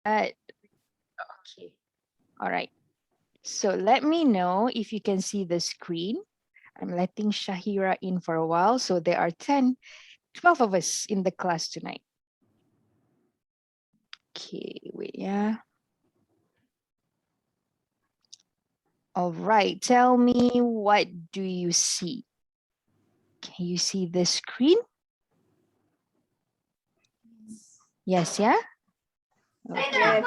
at. Okay. All right. So let me know if you can see the screen. I'm letting Shahira in for a while. So there are 12 of us in the class tonight. Okay, wait, yeah. All right, tell me, what do you see? Can you see the screen? Yes, yeah? Okay.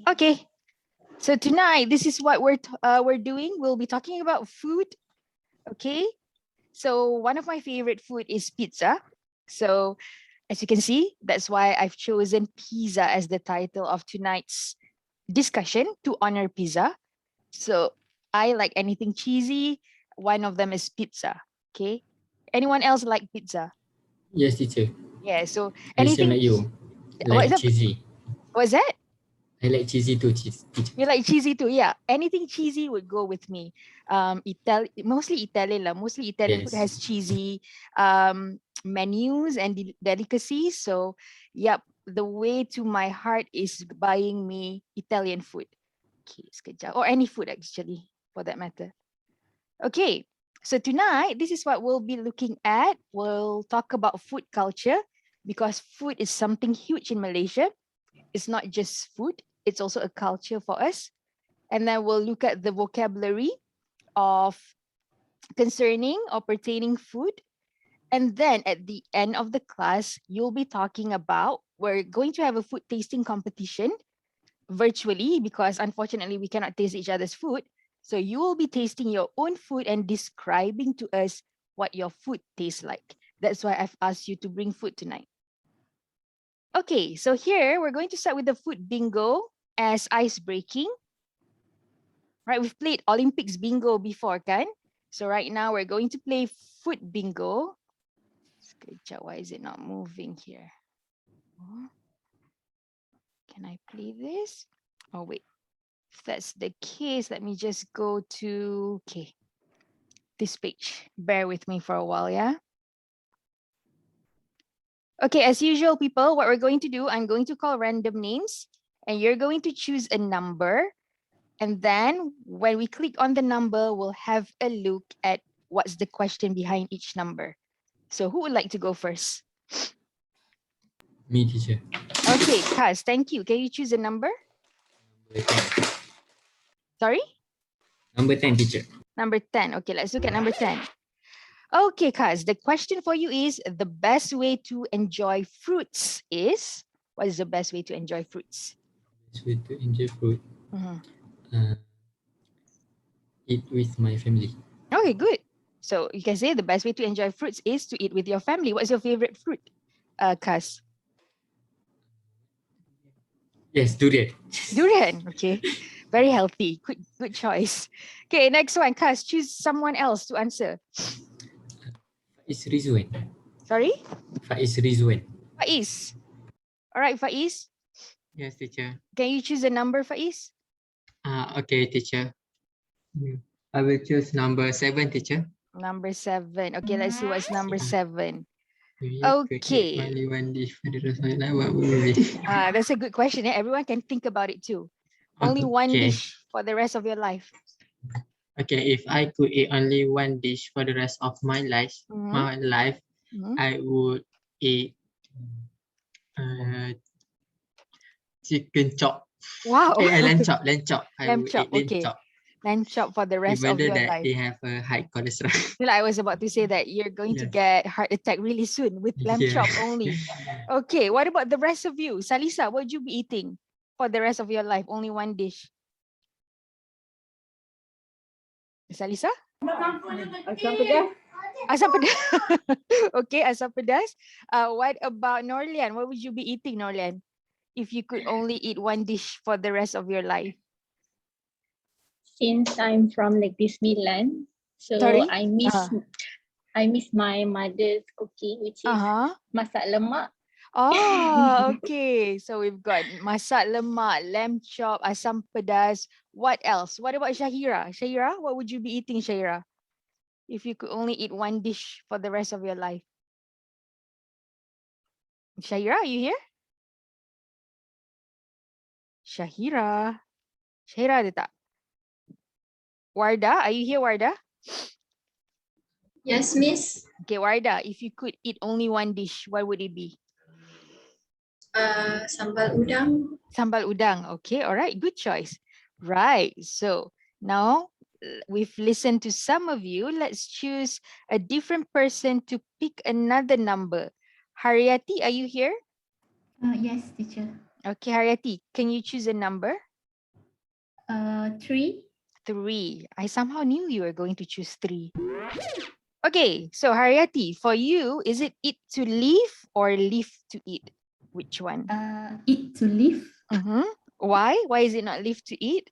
Okay, so tonight, this is what we're doing. We'll be talking about food, okay? So one of my favorite food is pizza. So as you can see, that's why I've chosen pizza as the title of tonight's discussion, to honor pizza. So I like anything cheesy. One of them is pizza. Okay. Anyone else like pizza? Yes, teacher. Yeah. So I same anything. like you. What is Like that? cheesy. What's that? I like cheesy too, teacher. You like cheesy too? Yeah. Anything cheesy would go with me. Mostly Italian lah. Mostly Italian food Yes. has cheesy menus and delicacies. So, yep. The way to my heart is buying me Italian food. Okay, sekejap. Or any food actually, for that matter. Okay, so tonight, this is what we'll be looking at. We'll talk about food culture because food is something huge in Malaysia. It's not just food, it's also a culture for us. And then we'll look at the vocabulary of concerning or pertaining food. And then at the end of the class, you'll be talking about, we're going to have a food tasting competition virtually because unfortunately we cannot taste each other's food. So you will be tasting your own food and describing to us what your food tastes like. That's why I've asked you to bring food tonight. Okay, so here we're going to start with the food bingo as ice breaking. Right, we've played Olympics bingo before, kan? So right now we're going to play food bingo. Sekejap, why is it not moving here? Oh, can I play this? Oh, wait. If that's the case, let me just go to, okay, this page. Bear with me for a while, yeah? Okay, as usual, people, what we're going to do, I'm going to call random names and you're going to choose a number. And then when we click on the number, we'll have a look at what's the question behind each number. So who would like to go first? Me, teacher. Okay, Kaz, thank you. Can you choose a number? Number 10. Sorry? Number 10, teacher. Number 10. Okay, let's look at number 10. Okay, Kaz, the question for you is the best way to enjoy fruits is? What is the best way to enjoy fruits? Best way to enjoy fruit. Mhm. Eat with my family. Okay, good. So you can say the best way to enjoy fruits is to eat with your family. What's your favorite fruit, Kaz? Yes, durian. Durian. Okay, very healthy. Good choice. Okay, next one, Kaz. Choose someone else to answer. Faiz Rizwan. Sorry? Faiz Rizwan. Faiz. All right, Faiz. Yes, teacher. Can you choose a number, Faiz? Okay, teacher. I will choose number 7, teacher. Number 7. Okay, let's see what's number 7. If you could eat Okay. only one dish for the rest of your life, what would it be? That's a good question. Everyone can think about it too. Only one Okay. dish for the rest of your life. Okay, if I could eat only one dish for the rest of my life, Mhm. I would eat chicken chop. Wow. Lamb chop, lamb chop. I Lamb would chop. eat lamb Okay. chop. Lamb chop for the rest Even of though your that life. they have a high cholesterol. Well, I was about to say that you're going to Yes. get heart attack really soon with lamb Yeah. chop only. Okay, what about the rest of you? Salisa, what would you be eating for the rest of your life? Only one dish. Salisa? Asam pedas. Asam pedas. Okay, asam pedas. What about Norlian? What would you be eating, Norlian, if you could only eat one dish for the rest of your life? Since I'm from like Disneyland, so Sorry? I miss my mother's cooking, which is Uh-huh. masak lemak. Oh, okay. So we've got masak lemak, lamb chop, asam pedas. What else? What about Shahira? Shahira, what would you be eating, Shahira, if you could only eat one dish for the rest of your life? Shahira, are you here? Shahira. Shahira ada tak? Wardah, are you here, Wardah? Yes, Miss. Okay, Wardah, if you could eat only one dish, what would it be? Sambal udang. Sambal udang. Okay, all right, good choice. Right, so now we've listened to some of you. Let's choose a different person to pick another number. Haryati, are you here? Yes, teacher. Okay, Haryati, can you choose a number? 3. 3. I somehow knew you were going to choose 3. Okay, so Haryati, for you, is it eat to live or live to eat? Which one? Eat to live. Why? Why is it not live to eat?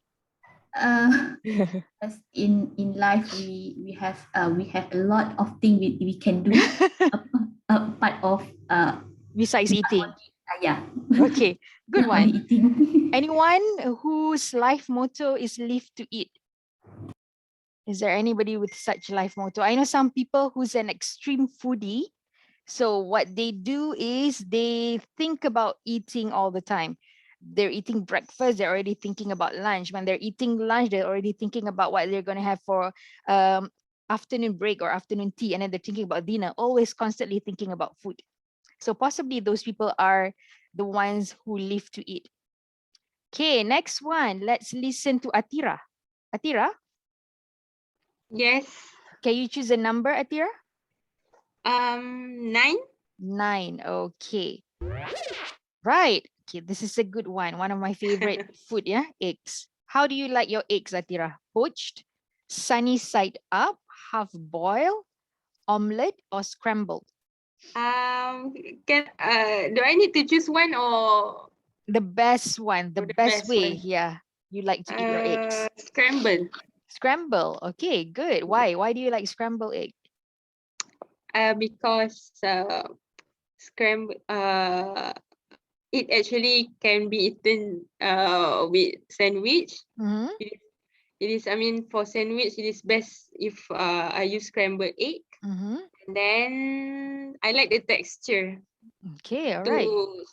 As in life we have a lot of things we can do. A part of Besides eating. yeah. Okay, good Not only one. eating. Anyone whose life motto is live to eat? Is there anybody with such life motto? I know some people who's an extreme foodie. So what they do is they think about eating all the time. They're eating breakfast, they're already thinking about lunch. When they're eating lunch, they're already thinking about what they're going to have for afternoon break or afternoon tea. And then they're thinking about dinner, always constantly thinking about food. So possibly those people are the ones who live to eat. Okay, next one. Let's listen to Atira. Atira, Yes. can you choose a number, Atira? 9. 9. Okay. Right. Okay, this is a good one. One of my favorite food, yeah? Eggs. How do you like your eggs, Atira? Poached, sunny side up, half boiled, omelette, or scrambled? Can do I need to choose one or The best one, the the best best way, one? yeah. You like to eat your eggs. Scramble? Scramble. Okay, good. Why? Why do you like scrambled egg? Because scramble it actually can be eaten with sandwich. Mhm. It is, I mean, for sandwich, it is best if I use scrambled egg. Mhm. And then I like the texture. Okay, all Too right.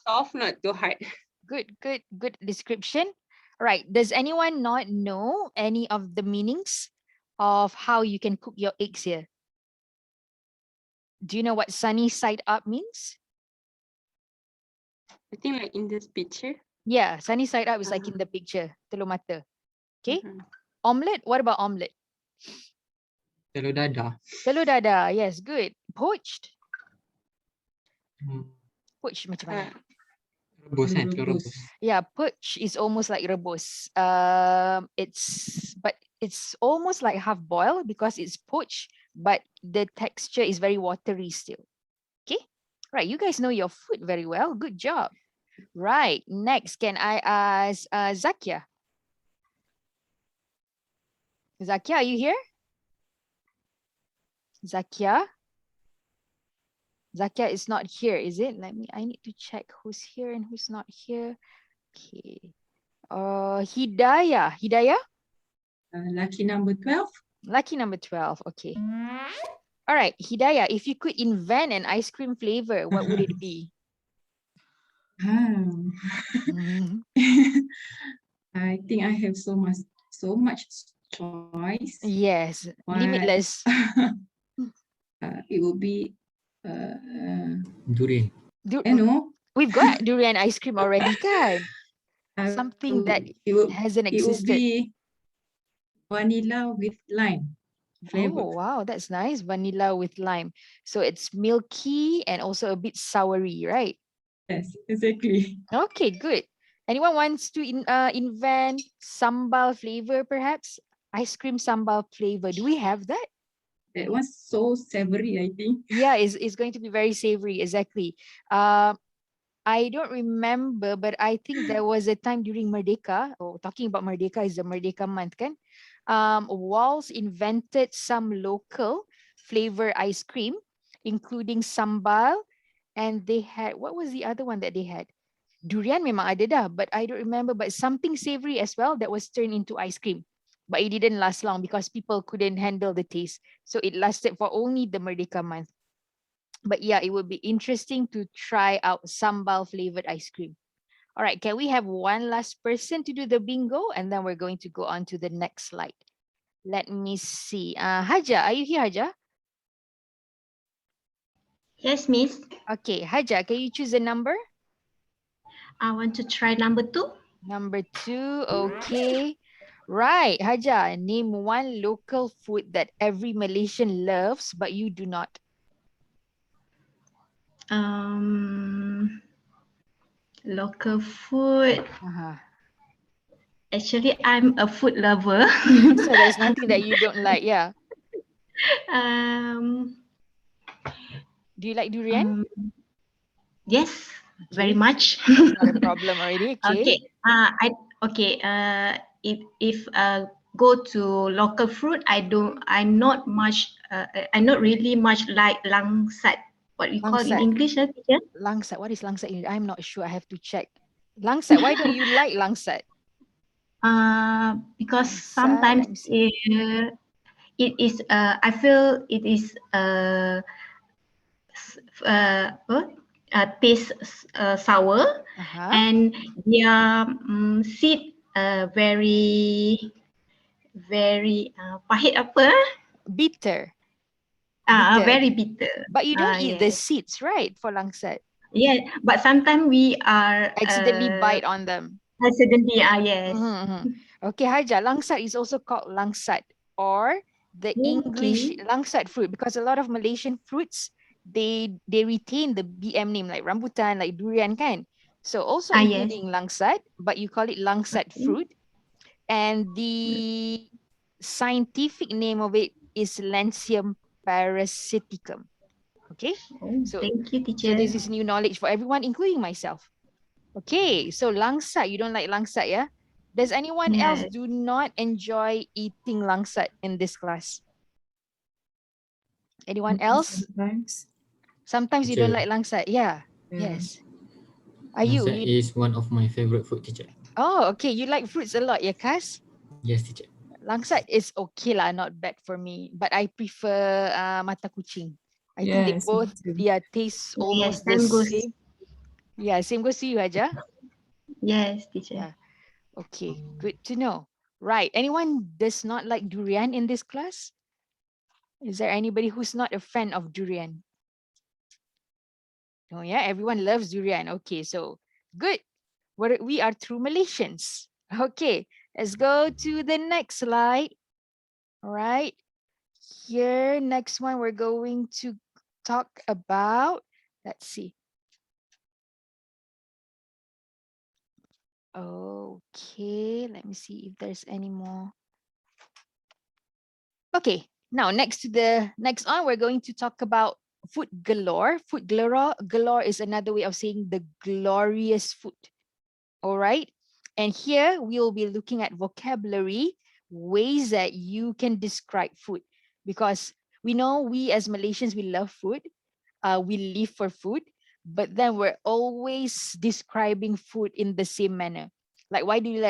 soft, not too hard. Good description. All right. Does anyone not know any of the meanings of how you can cook your eggs here? Do you know what sunny side up means? I think like in this picture. Yeah, sunny side up is like in the picture, telur mata. Okay. Mhm. Omelette, what about omelette? Telur dadah. Telur dadah, yes, good. Poached, Hmm, poached macam mana? Rebus kan? Telur rebus. Yeah, poached is almost like rebus. It's almost like half boiled because it's poached, but the texture is very watery still. Okay, right. You guys know your food very well. Good job. Right. Next, can I ask Zakia? Zakia, are you here? Zakia? Zakia is not here, is it? I need to check who's here and who's not here. Okay. Hidayah. Hidayah? Lucky number 12. Lucky number 12. Okay. All right. Hidayah, if you could invent an ice cream flavor, what would it be? Mhm. I think I have so much choice. Yes. But Limitless. it will be uh, Durian. no. We've got durian ice cream already, kan? uh, Something that hasn't it will existed. be vanilla with lime flavor. Oh, wow. That's nice. Vanilla with lime. So it's milky and also a bit soury, right? Yes, exactly. Okay, good. Anyone wants to invent sambal flavor, perhaps? Ice cream sambal flavor. Do we have that? That one's so savory, I think. Yeah, it's going to be very savory. Exactly. I don't remember, but I think there was a time during Merdeka. Oh, talking about Merdeka is the Merdeka month, kan? Walls invented some local flavor ice cream, including sambal, and they had, what was the other one that they had? Durian memang ada dah, but I don't remember, but something savory as well that was turned into ice cream. But it didn't last long because people couldn't handle the taste. So it lasted for only the Merdeka month. But yeah, it would be interesting to try out sambal flavored ice cream. All right, can we have one last person to do the bingo? And then we're going to go on to the next slide. Let me see. Haja, are you here, Haja? Yes, Miss. Okay, Haja, can you choose a number? I want to try number 2. Number 2, okay. Right, Haja, name one local food that every Malaysian loves, but you do not. Local food. Uh-huh. Actually, I'm a food lover. So there's nothing that you don't like, yeah. um, Do you like durian? yes, very Okay, much. not a problem already, okay. Okay. If go to local fruit, I'm not much. I'm not really much like langsat. What we call in Langsat. English, teacher? Langsat, what is langsat? I'm not sure, I have to check. Langsat, why don't you like langsat? Because Langsat, sometimes let me see. it is. I feel it is. What? Taste sour, Uh-huh. and their seed very pahit apa? Bitter. Bitter. Very bitter. But you don't eat the Yes. seeds, right, for langsat? Yeah, but sometimes we are Accidentally bite on them. accidentally. Yes. Okay, Haja, langsat is also called langsat, or the English Okay. langsat fruit, because a lot of Malaysian fruits, they retain the BM name, like rambutan, like durian kan. So also Yes. including langsat, but you call it langsat Okay. fruit. And the scientific name of it is Lancium parasiticum. Okay, Oh, so thank you, so teacher. this is new knowledge for everyone, including myself. Okay, so langsat, you don't like langsat, yeah? Does anyone else Yes. do not enjoy eating langsat in this class? Anyone else? Sometimes. Sometimes you don't Teacher, like langsat, yeah. Yeah. Yes. Are you? langsat is one of my favorite food, teacher. Oh, okay. You like fruits a lot, yeah, Kas? Yes, teacher. Langsat is okay lah, not bad for me. But I prefer mata kucing. I think they Yes, me both, too. yeah, taste Yes, almost the same goes. same. Yeah, same goes to you, Aja. Yes, teacher. Yeah. Okay, good to know. Right. Anyone does not like durian in this class? Is there anybody who's not a fan of durian? Oh yeah, everyone loves durian. Okay, so good. We are true Malaysians. Okay, let's go to the next slide. All right. Here, next one, we're going to talk about, let's see. Okay, let me see if there's any more. Okay, now next on, we're going to talk about food galore. Food galore is another way of saying the glorious food. All right. And here we will be looking at vocabulary, ways that you can describe food, because we know we as Malaysians, we love food. We live for food, but then we're always describing food in the same manner. Like, why do you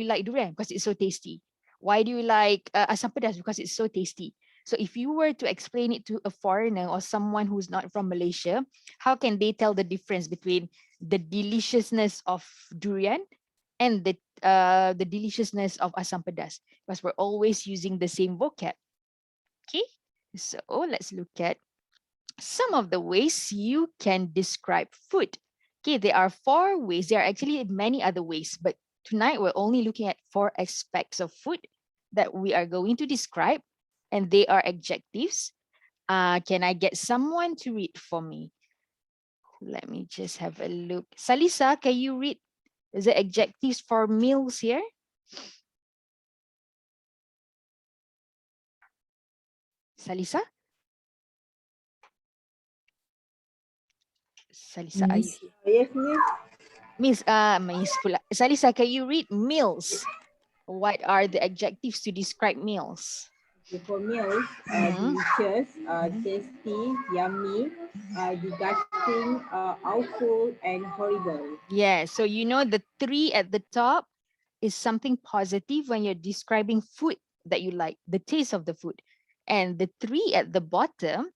like durian? Because it's so tasty. Why do you like asam pedas? Because it's so tasty. So if you were to explain it to a foreigner or someone who's not from Malaysia, how can they tell the difference between the deliciousness of durian and the deliciousness of asam pedas? Because we're always using the same vocab. Okay, so let's look at some of the ways you can describe food. Okay, there are 4 ways. There are actually many other ways, but tonight we're only looking at 4 aspects of food that we are going to describe, and they are adjectives. Can I get someone to read for me? Let me just have a look. Salisa, can you read the adjectives for meals here? Salisa? Salisa, are you here? Yes, Miss. Miss pula. Salisa, can you read meals? What are the adjectives to describe meals? For meals, Mhm. delicious, tasty, yummy, disgusting, awful, and horrible. Yeah, so you know the 3 at the top is something positive when you're describing food that you like, the taste of the food. And the 3 at the bottom,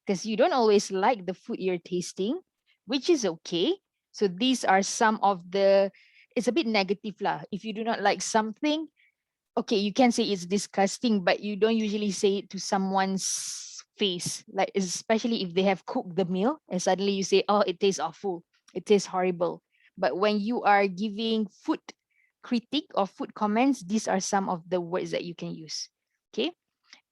because you don't always like the food you're tasting, which is okay. So these are some of the, it's a bit negative lah. If you do not like something, okay, you can say it's disgusting, but you don't usually say it to someone's face, like especially if they have cooked the meal and suddenly you say, oh, it tastes awful, it tastes horrible. But when you are giving food critique or food comments, these are some of the words that you can use. Okay.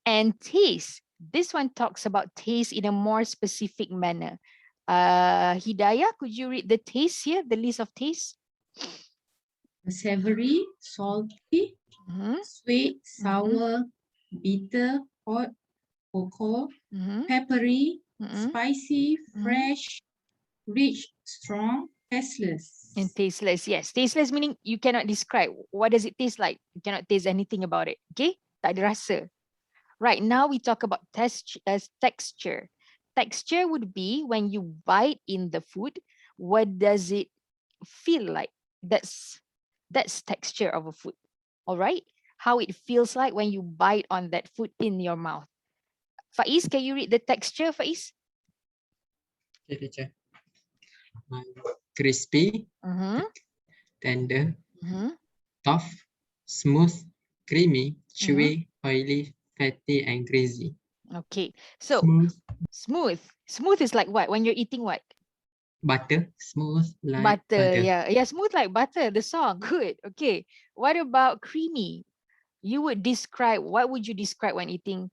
And taste. This one talks about taste in a more specific manner. Hidayah, could you read the taste here, the list of tastes? Savory, salty, Mhm, sweet, sour, bitter, hot, cocoa, mhm, peppery, mhm. spicy, Mhm. fresh, rich, strong, tasteless. And tasteless, yes. Tasteless meaning you cannot describe. What does it taste like? You cannot taste anything about it. Okay? Tak ada rasa. Right, now we talk about texture. Texture would be when you bite in the food, what does it feel like? That's texture of a food. All right? How it feels like when you bite on that food in your mouth. Faiz, can you read the texture, Faiz? Okay, teacher. Crispy, Mm-hmm. tender, Mm-hmm. tough, smooth, creamy, chewy, oily, fatty, and greasy. Okay, so Smooth, smooth. Smooth is like what? When you're eating what? butter, smooth like Butter, butter. yeah. Yeah, smooth like butter, the song. Good. Okay. What about creamy? You would describe, what would you describe when eating?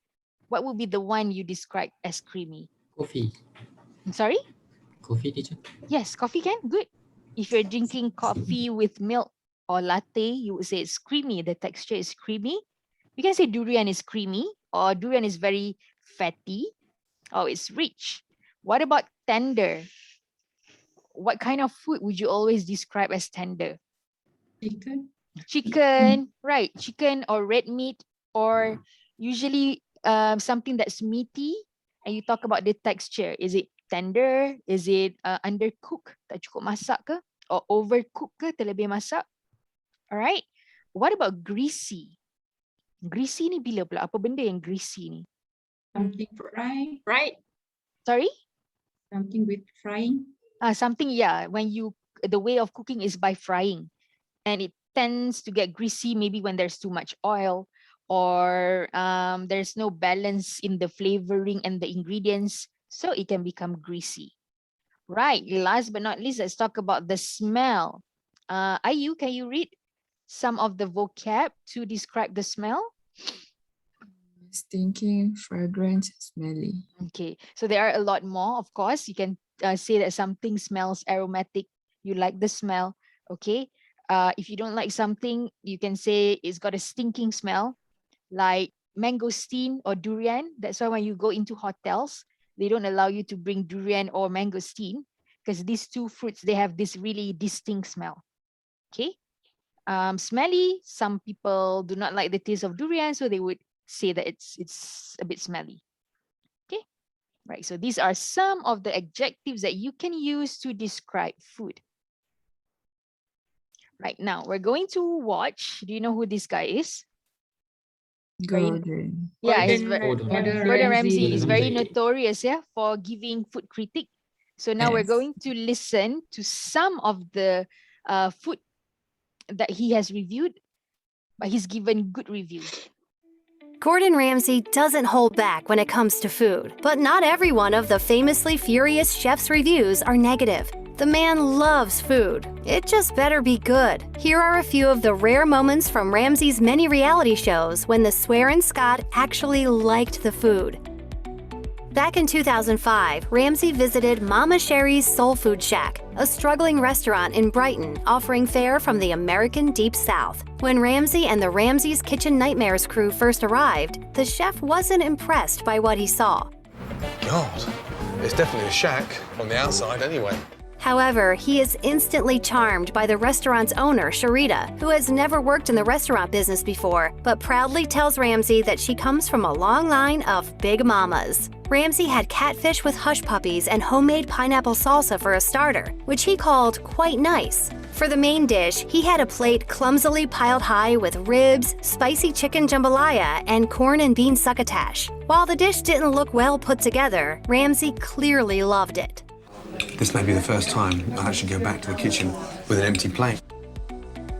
What would be the one you describe as creamy? Coffee. I'm sorry? Coffee, teacher. Yes, coffee can. Good. If you're drinking coffee with milk or latte, you would say it's creamy. The texture is creamy. You can say durian is creamy or durian is very fatty or it's rich. What about tender? What kind of food would you always describe as tender? Chicken, Chicken, right? Chicken or red meat, or usually something that's meaty, and you talk about the texture. Is it tender? Is it undercooked? Tak cukup masak ke? Or overcooked ke? Terlebih masak? Alright. What about greasy? Greasy ni bila pula? Apa benda yang greasy ni? something fried, Right? Sorry? something with frying. Something, yeah. When you, the way of cooking is by frying, and it tends to get greasy maybe when there's too much oil or there's no balance in the flavoring and the ingredients, so it can become greasy. Right, last but not least, let's talk about the smell. Ayu, can you read some of the vocab to describe the smell? Stinking, fragrant, smelly. Okay, so there are a lot more, of course. You can say that something smells aromatic, you like the smell. Okay, if you don't like something, you can say it's got a stinking smell, like mangosteen or durian. That's why when you go into hotels, they don't allow you to bring durian or mangosteen because these two fruits, they have this really distinct smell. Okay, smelly, some people do not like the taste of durian, so they would say that it's a bit smelly. Okay, right, so these are some of the adjectives that you can use to describe food. Right, now we're going to watch. Do you know who this guy is? Gordon. Yeah, he's Gordon Gordon Ramsay is very Ramsay. notorious, yeah, for giving food critique. So now we're Yes. going to listen to some of the food that he has reviewed, but he's given good reviews. Gordon Ramsay doesn't hold back when it comes to food, but not every one of the famously furious chef's reviews are negative. The man loves food. It just better be good. Here are a few of the rare moments from Ramsay's many reality shows when the swearin' Scot actually liked the food. Back in 2005, Ramsay visited Mama Sherry's Soul Food Shack, a struggling restaurant in Brighton offering fare from the American Deep South. When Ramsay and the Ramsay's Kitchen Nightmares crew first arrived, the chef wasn't impressed by what he saw. God, it's definitely a shack on the outside anyway. However, he is instantly charmed by the restaurant's owner, Sharita, who has never worked in the restaurant business before, but proudly tells Ramsay that she comes from a long line of big mamas. Ramsay had catfish with hush puppies and homemade pineapple salsa for a starter, which he called quite nice. For the main dish, he had a plate clumsily piled high with ribs, spicy chicken jambalaya, and corn and bean succotash. While the dish didn't look well put together, Ramsay clearly loved it. This may be the first time I actually go back to the kitchen with an empty plate.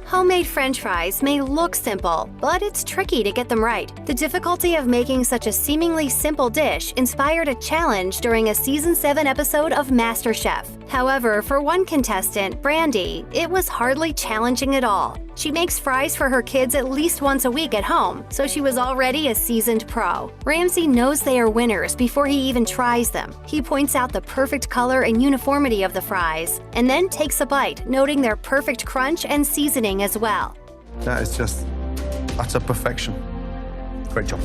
Homemade French fries may look simple, but it's tricky to get them right. The difficulty of making such a seemingly simple dish inspired a challenge during a Season 7 episode of MasterChef. However, for one contestant, Brandy, it was hardly challenging at all. She makes fries for her kids at least once a week at home, so she was already a seasoned pro. Ramsay knows they are winners before he even tries them. He points out the perfect color and uniformity of the fries, and then takes a bite, noting their perfect crunch and seasoning as well. That is just utter perfection. Great job.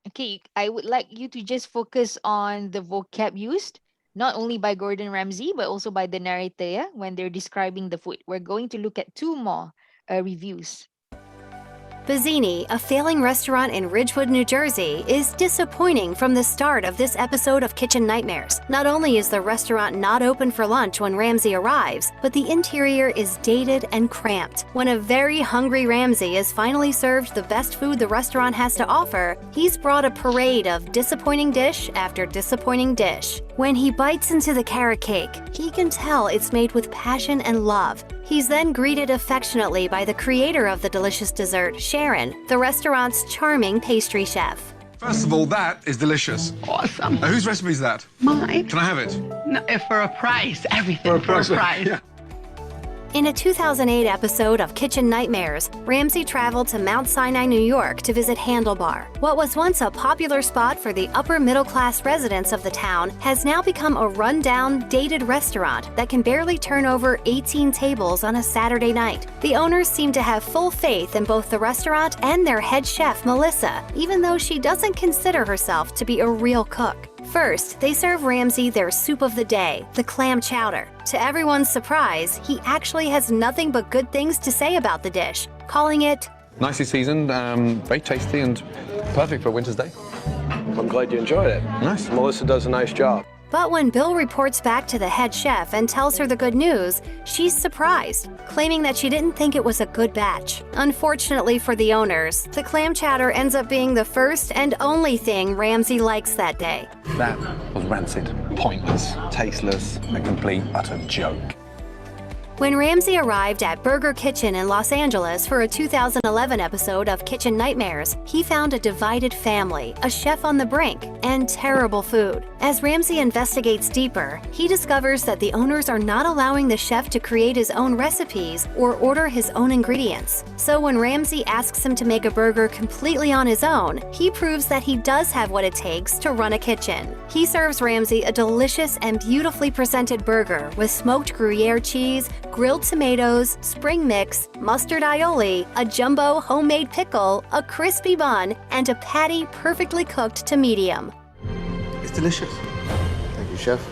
Okay, I would like you to just focus on the vocab used, not only by Gordon Ramsay, but also by the narrator, yeah, when they're describing the food. We're going to look at two more reviews. Bazzini, a failing restaurant in Ridgewood, New Jersey, is disappointing from the start of this episode of Kitchen Nightmares. Not only is the restaurant not open for lunch when Ramsay arrives, but the interior is dated and cramped. When a very hungry Ramsay is finally served the best food the restaurant has to offer, he's brought a parade of disappointing dish after disappointing dish. When he bites into the carrot cake, he can tell it's made with passion and love. He's then greeted affectionately by the creator of the delicious dessert, Sharon, the restaurant's charming pastry chef. First of all, that is delicious. Awesome. Whose recipe is that? Mine. Can I have it? No, for a price. Everything for a price. Yeah. In a 2008 episode of Kitchen Nightmares, Ramsay traveled to Mount Sinai, New York to visit Handlebar. What was once a popular spot for the upper middle-class residents of the town has now become a run-down, dated restaurant that can barely turn over 18 tables on a Saturday night. The owners seem to have full faith in both the restaurant and their head chef, Melissa, even though she doesn't consider herself to be a real cook. First, they serve Ramsay their soup of the day, the clam chowder. To everyone's surprise, he actually has nothing but good things to say about the dish, calling it Nicely seasoned, very tasty and perfect for a winter's day. I'm glad you enjoyed it. Nice. Melissa does a nice job. But when Bill reports back to the head chef and tells her the good news, she's surprised, claiming that she didn't think it was a good batch. Unfortunately for the owners, the clam chowder ends up being the first and only thing Ramsay likes that day. That was rancid, pointless, tasteless, a complete, utter joke. When Ramsay arrived at Burger Kitchen in Los Angeles for a 2011 episode of Kitchen Nightmares, he found a divided family, a chef on the brink, and terrible food. As Ramsay investigates deeper, he discovers that the owners are not allowing the chef to create his own recipes or order his own ingredients. So when Ramsay asks him to make a burger completely on his own, he proves that he does have what it takes to run a kitchen. He serves Ramsay a delicious and beautifully presented burger with smoked Gruyere cheese, grilled tomatoes, spring mix, mustard aioli, a jumbo homemade pickle, a crispy bun, and a patty perfectly cooked to medium. It's delicious. Thank you, Chef.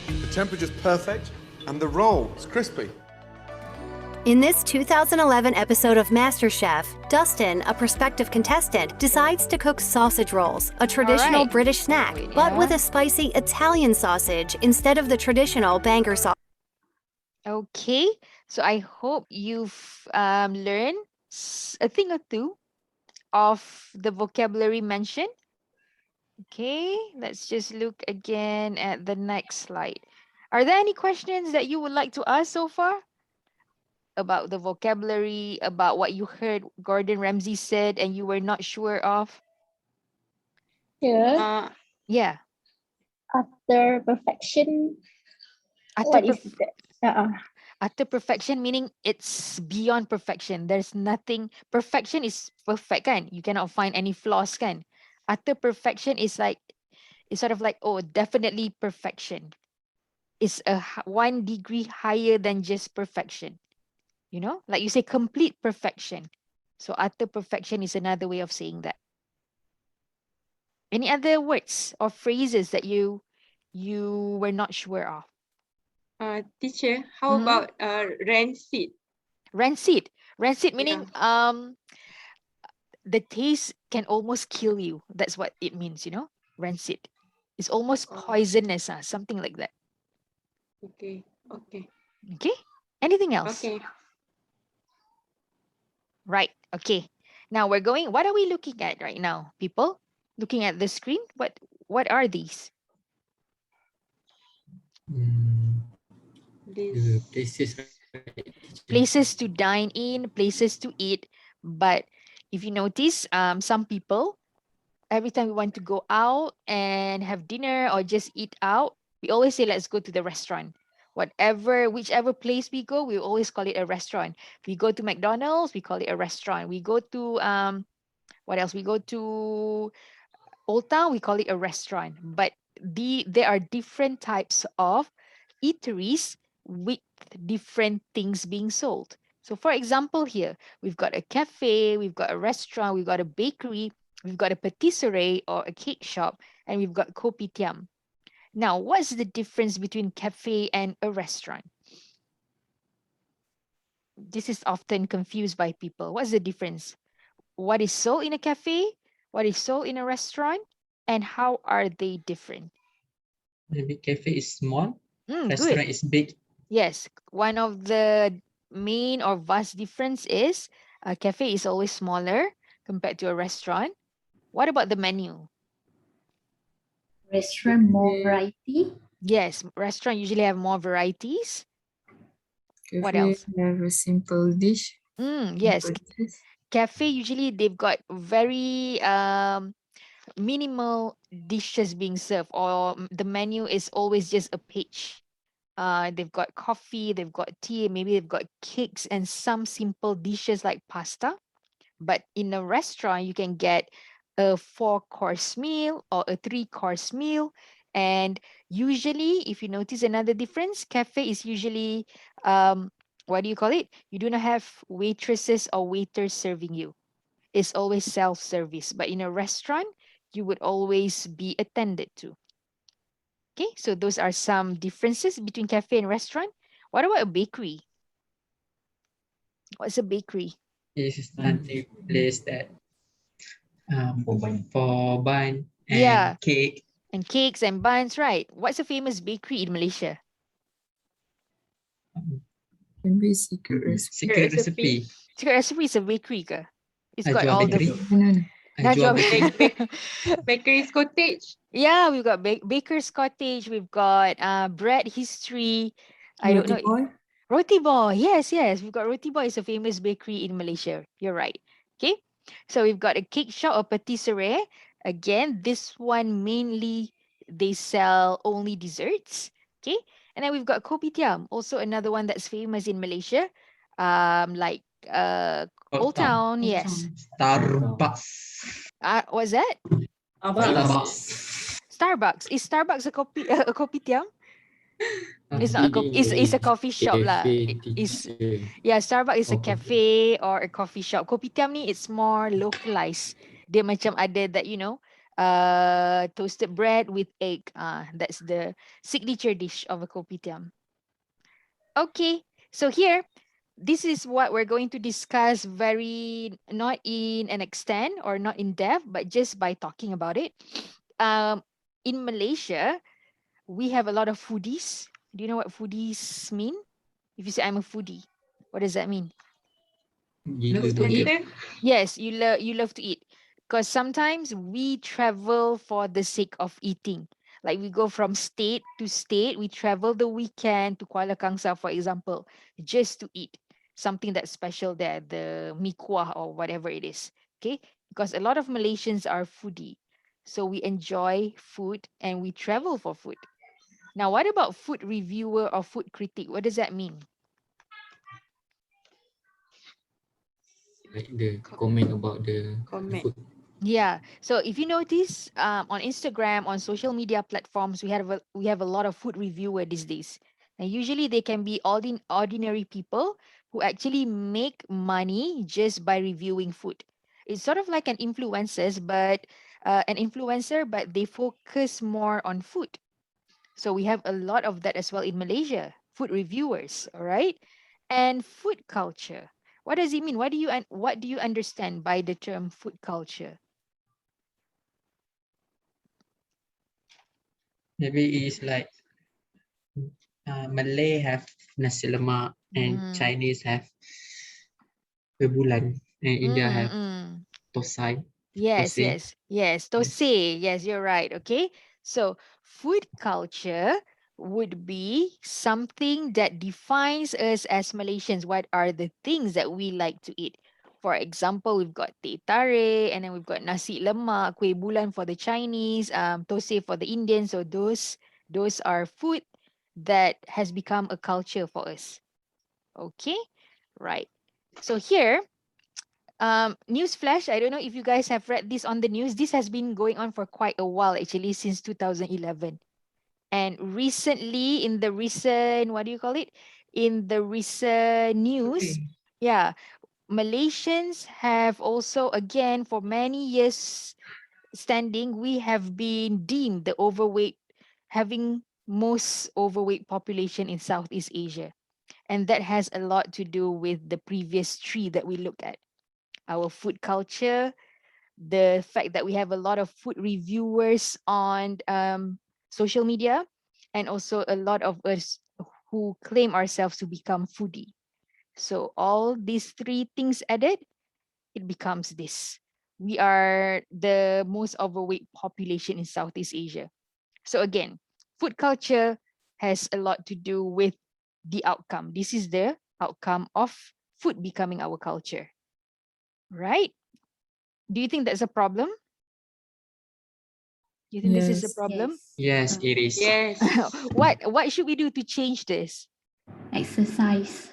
The temperature's perfect and the roll is crispy. In this 2011 episode of MasterChef, Dustin, a prospective contestant, decides to cook sausage rolls, a traditional Alright. British snack, but with a spicy Italian sausage instead of the traditional Bangor sausage. Okay, so I hope you've learned a thing or two of the vocabulary mentioned. Okay, let's just look again at the next slide. Are there any questions that you would like to ask so far about the vocabulary, about what you heard Gordon Ramsay said and you were not sure of? Yeah. Yeah. After perfection. Utter What is perf- that? Utter perfection meaning it's beyond perfection. There's nothing. Perfection is perfect, kan? You cannot find any flaws, kan? Utter perfection is like, it's sort of like, oh, definitely perfection. It's a 1 degree higher than just perfection. You know, like you say, complete perfection. So utter perfection is another way of saying that. Any other words or phrases that you were not sure of? Teacher, how about rancid? Rancid. Rancid meaning the taste can almost kill you. That's what it means, you know? Rancid. It's almost poisonous, something like that. Okay, okay. Okay? Anything else? Okay. Right. Okay. Now we're going, what are we looking at right now, people? Looking at the screen? What are these? The places, right, teacher? Places to dine in, places to eat. But if you notice, some people, every time we want to go out and have dinner or just eat out, we always say, let's go to the restaurant. Whichever place we go, we always call it a restaurant. We go to McDonald's, we call it a restaurant. We go to what else? We go to Old Town, we call it a restaurant. But there are different types of eateries with different things being sold. So for example, here, we've got a cafe, we've got a restaurant, we've got a bakery, we've got a patisserie or a cake shop, and we've got kopitiam. Now, what's the difference between cafe and a restaurant? This is often confused by people. What's the difference? What is sold in a cafe? What is sold in a restaurant? And how are they different? Maybe cafe is small, Good. restaurant is big. Yes, one of the main or vast difference is a cafe is always smaller compared to a restaurant. What about the menu? Restaurant more variety. Yes, restaurant usually have more varieties. What Cafe else? have a simple dish. Yes, simple dish. cafe usually they've got very minimal dishes being served, or the menu is always just a page. They've got coffee, they've got tea, maybe they've got cakes and some simple dishes like pasta. But in a restaurant, you can get a 4-course meal or a 3-course meal. And usually, if you notice another difference, cafe is usually, what do you call it? You do not have waitresses or waiters serving you. It's always self-service. But in a restaurant, you would always be attended to. Okay, so those are some differences between cafe and restaurant. What about a bakery? What's a bakery? This is something place that for bun and Yeah. cake. And cakes and buns, right? What's a famous bakery in Malaysia? Maybe secret recipe. Secret recipe. Secret Recipe is a bakery ke? It's got Ajwa all Bakery. the Ajwa Najwa Bakery. Bakery's Cottage. Yeah, we've got Baker's Cottage. We've got Bread History. I don't know. Boy. Roti Boy. Yes, yes. We've got Roti Boy is a famous bakery in Malaysia. You're right. Okay. So we've got a cake shop or patisserie. Again, this one mainly they sell only desserts. Okay. And then we've got kopitiam, also another one that's famous in Malaysia. Like Old Town, yes. Starbucks. What's that? Starbucks. Is Starbucks a kopitiam? It's not a it's a coffee shop lah. It's yeah, Starbucks is a cafe or a coffee shop. Kopitiam ni it's more localized. Dia macam ada that toasted bread with egg. That's the signature dish of a kopitiam. Okay, so here this is what we're going to discuss very not in an extent or not in depth, but just by talking about it. In Malaysia, we have a lot of foodies. Do you know what foodies mean? If you say I'm a foodie, what does that mean? Love to eat. Yes, you love to eat. Because sometimes we travel for the sake of eating. Like we go from state to state, we travel the weekend to Kuala Kangsar, for example, just to eat something that's special there, the mi kuah or whatever it is. Okay, because a lot of Malaysians are foodie. So we enjoy food and we travel for food. Now, what about food reviewer or food critic? What does that mean? Like the comment about the food. Yeah. So if you notice, on Instagram, on social media platforms, we have a lot of food reviewer these days, and usually they can be ordinary people who actually make money just by reviewing food. It's sort of like an influencer, but they focus more on food. So we have a lot of that as well in Malaysia, food reviewers, all right? And food culture. What does it mean? What do you understand by the term food culture? Maybe it's like Malay have nasi lemak and Chinese have bebulan and India have tosai. Yes, Thosai. yes. Thosai. Yes, you're right. Okay. So food culture would be something that defines us as Malaysians. What are the things that we like to eat? For example, we've got teh tarik, and then we've got nasi lemak, kuih bulan for the Chinese, thosai for the Indians. So those are food that has become a culture for us. Okay, right. So here, Newsflash, I don't know if you guys have read this on the news. This has been going on for quite a while, actually, since 2011. And recently, in the recent, what do you call it? In the recent news, yeah, Malaysians have also, again, for many years standing, we have been deemed the overweight, having most overweight population in Southeast Asia. And that has a lot to do with the previous three that we looked at. Our food culture, the fact that we have a lot of food reviewers on social media, and also a lot of us who claim ourselves to become foodie. So all these three things added, it becomes this. We are the most overweight population in Southeast Asia. So again, food culture has a lot to do with the outcome. This is the outcome of food becoming our culture, right? Do you think that's a problem? Do you think this is a Yes. problem? Yes, it is. Yes. What should we do to change this? Exercise.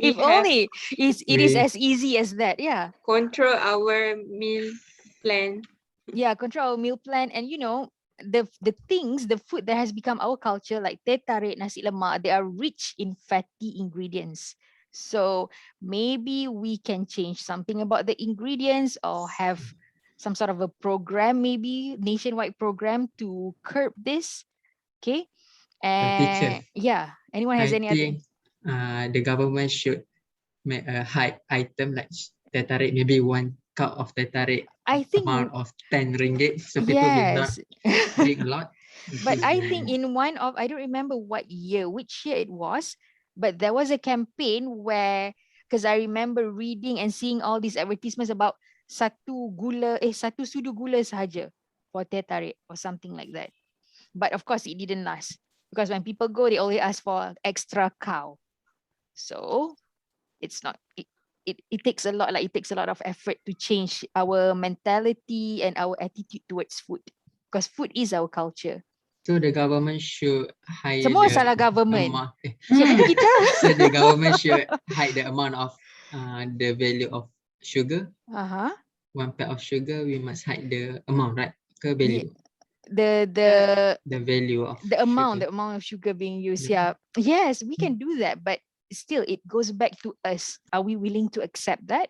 If We have only it is as easy as that. Yeah. control our meal plan. Yeah, control our meal plan, and the things, the food that has become our culture, like teh tarik, nasi lemak, they are rich in fatty ingredients. So maybe we can change something about the ingredients, or have some sort of a program, maybe nationwide program to curb this. Okay. Teacher, And yeah, anyone has I any other? think the government should make a high item like teh tarik, maybe 1 cup of teh tarik I think amount of 10 ringgit, so people will not yes. drink a lot. But Increase I the- think in one of, I don't remember which year it was, but there was a campaign where, because I remember reading and seeing all these advertisements about satu sudu gula sahaja for teh tarik or something like that. But of course, it didn't last, because when people go, they always ask for extra cow. So it's not. It takes a lot. Like, it takes a lot of effort to change our mentality and our attitude towards food, because food is our culture. So the government should hide Semua the salah government. amount. Siapa ni kita? So the government should hide the amount of the value of sugar. 1 pack of sugar, we must hide the amount, right? Ke value? The The value of amount, sugar. the amount of sugar being used. Yeah. Yeah. Yes, we can do that, but still, it goes back to us. Are we willing to accept that?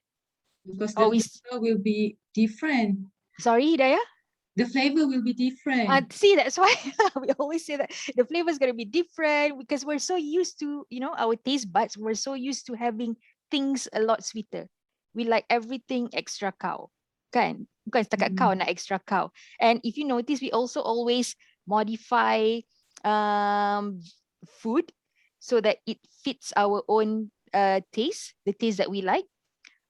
Because Oh, the flavor will be different. Sorry, Hidayah? The flavor will be different. See, that's why we always say that the flavor is going to be different, because we're so used to, our taste buds, we're so used to having things a lot sweeter. We like everything extra cow. Kan? Bukan setakat cow, nak extra cow. And if you notice, we also always modify food so that it fits our own taste, the taste that we like.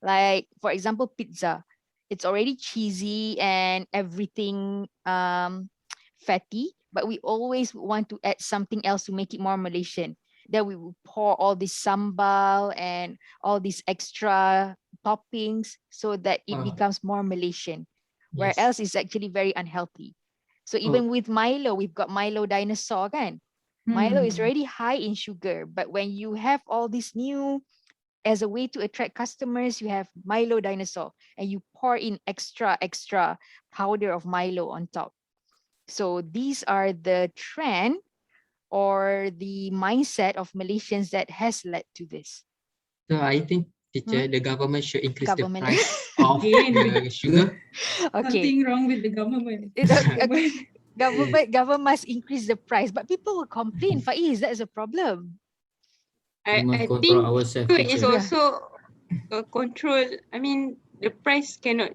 Like, for example, pizza. It's already cheesy and everything fatty, but we always want to add something else to make it more Malaysian. Then we will pour all this sambal and all these extra toppings so that it becomes more Malaysian, where else it's actually very unhealthy. So even with Milo, we've got Milo dinosaur, kan? Milo is already high in sugar, but when you have all this new, as a way to attract customers, you have Milo dinosaur, and you pour in extra powder of Milo on top. So these are the trend or the mindset of Malaysians that has led to this. So I think, teacher, the government should increase Government. the price of the sugar. Okay. Something wrong with the government. Government must increase the price, but people will complain. Faiz, that's a problem. We must I control think ourselves, food is teacher. also control. I mean, the price cannot.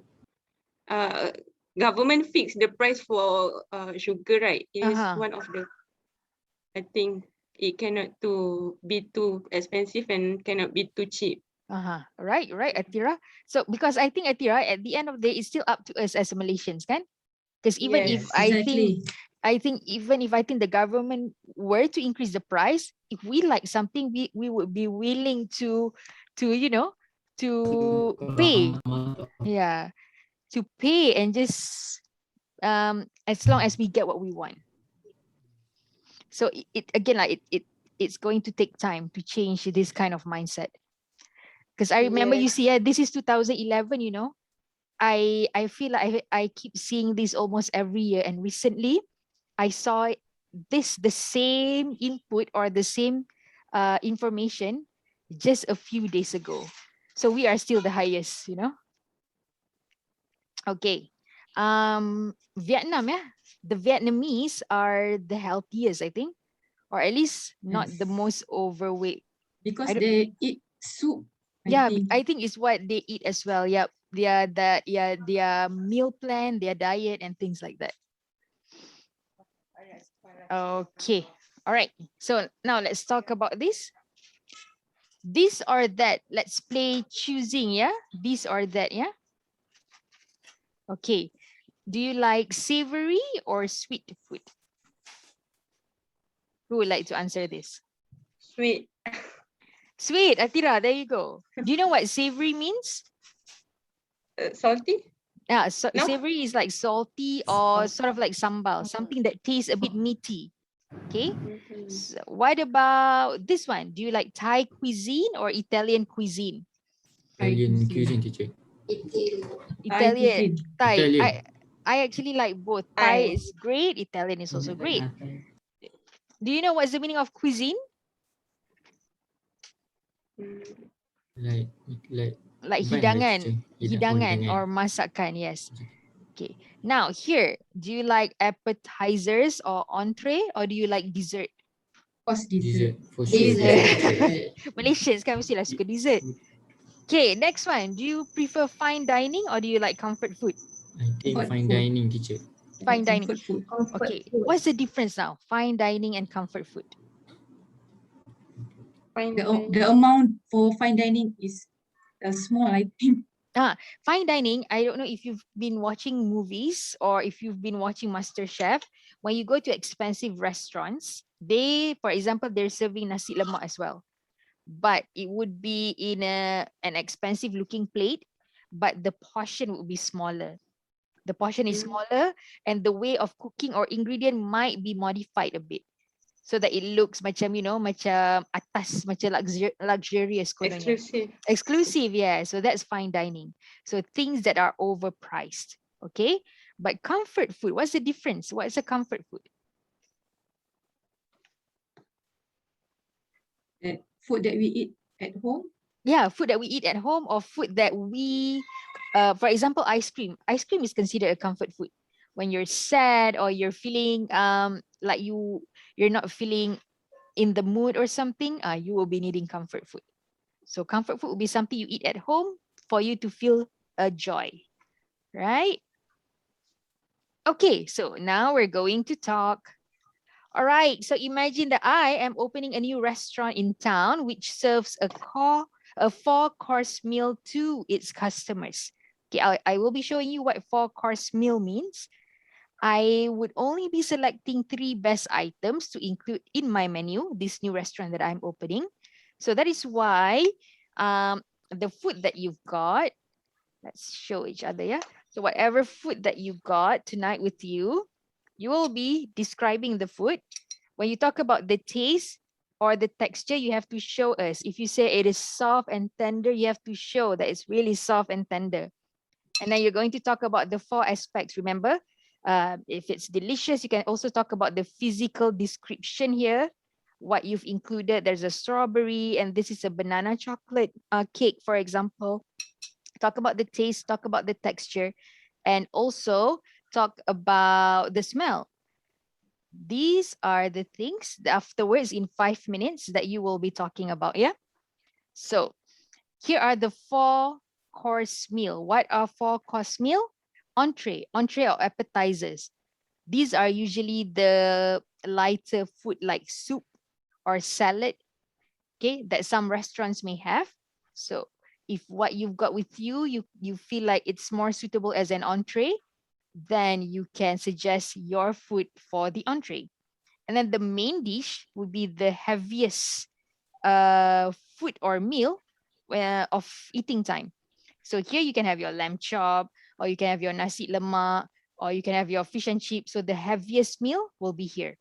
Government fix the price for sugar, right? It is one of the. I think it cannot be too expensive and cannot be too cheap. Right, Atira. So because I think, Atira, at the end of the day, it's still up to us as Malaysians, kan? Because even if I think I think even if I think the government were to increase the price, if we like something, we would be willing to to pay. Yeah, to pay and just as long as we get what we want. So it again, like it's going to take time to change this kind of mindset. Because I remember, you see, this is 2011, I feel like I keep seeing this almost every year, and recently I saw the same input or the same information just a few days ago. So we are still the highest. Okay. Vietnam, yeah. The Vietnamese are the healthiest, I think, or at least not the most overweight. Because they eat soup. I think it's what they eat as well. Yep. Their meal plan, their diet, and things like that. Okay. All right. So now let's talk about this. This or that. Let's play choosing, yeah? This or that, yeah? Okay. Do you like savory or sweet food? Who would like to answer this? Sweet. Sweet, Atira, there you go. Do you know what savory means? Salty? Yeah, so No. savory is like salty or sort of like sambal, something that tastes a bit meaty. Okay. So what about this one? Do you like Thai cuisine or Italian cuisine? Italian cuisine, teacher. Italian. Thai. Italian. I actually like both. Thai is great. Italian is also great. Do you know what's the meaning of cuisine? Like hidangan, hidangan or masakan, yes. Okay. Now here, do you like appetizers or entree, or do you like dessert? What's dessert? For sure. Malaysians kan mestilah suka dessert. Okay, next one. Do you prefer fine dining or do you like comfort food? I think fine dining, teacher. Fine dining. Food. Okay, what's the difference now? Fine dining and comfort food. The amount for fine dining is small, I think. Fine dining, I don't know if you've been watching movies or if you've been watching MasterChef. When you go to expensive restaurants, for example, they're serving nasi lemak as well. But it would be in an expensive looking plate, but the portion would be smaller. The portion is smaller and the way of cooking or ingredient might be modified a bit, so that it looks macam, macam atas, macam luxurious. Exclusive, yeah. So that's fine dining. So things that are overpriced, okay? But comfort food, what's the difference? What's a comfort food? Food that we eat at home? Yeah, food that we eat at home or food that we, for example, ice cream. Ice cream is considered a comfort food. When you're sad or you're feeling like you're not feeling in the mood or something, you will be needing comfort food. So comfort food will be something you eat at home for you to feel a joy, right? Okay, so now we're going to talk. All right, so imagine that I am opening a new restaurant in town which serves a 4-course meal to its customers. Okay, I will be showing you what 4-course meal means. I would only be selecting 3 best items to include in my menu, this new restaurant that I'm opening. So that is why the food that you've got, let's show each other, yeah? So whatever food that you got tonight with you, you will be describing the food. When you talk about the taste or the texture, you have to show us. If you say it is soft and tender, you have to show that it's really soft and tender. And then you're going to talk about the 4 aspects, remember? If it's delicious, you can also talk about the physical description here, what you've included. There's a strawberry and this is a banana chocolate cake, for example. Talk about the taste, talk about the texture, and also talk about the smell. These are the things afterwards in 5 minutes that you will be talking about, yeah? So here are the 4-course meal. What are 4-course meal? Entree or appetizers. These are usually the lighter food like soup or salad, okay, that some restaurants may have. So if what you've got with you, you feel like it's more suitable as an entree, then you can suggest your food for the entree. And then the main dish would be the heaviest food or meal of eating time. So here you can have your lamb chop, or you can have your nasi lemak, or you can have your fish and chips. So the heaviest meal will be here.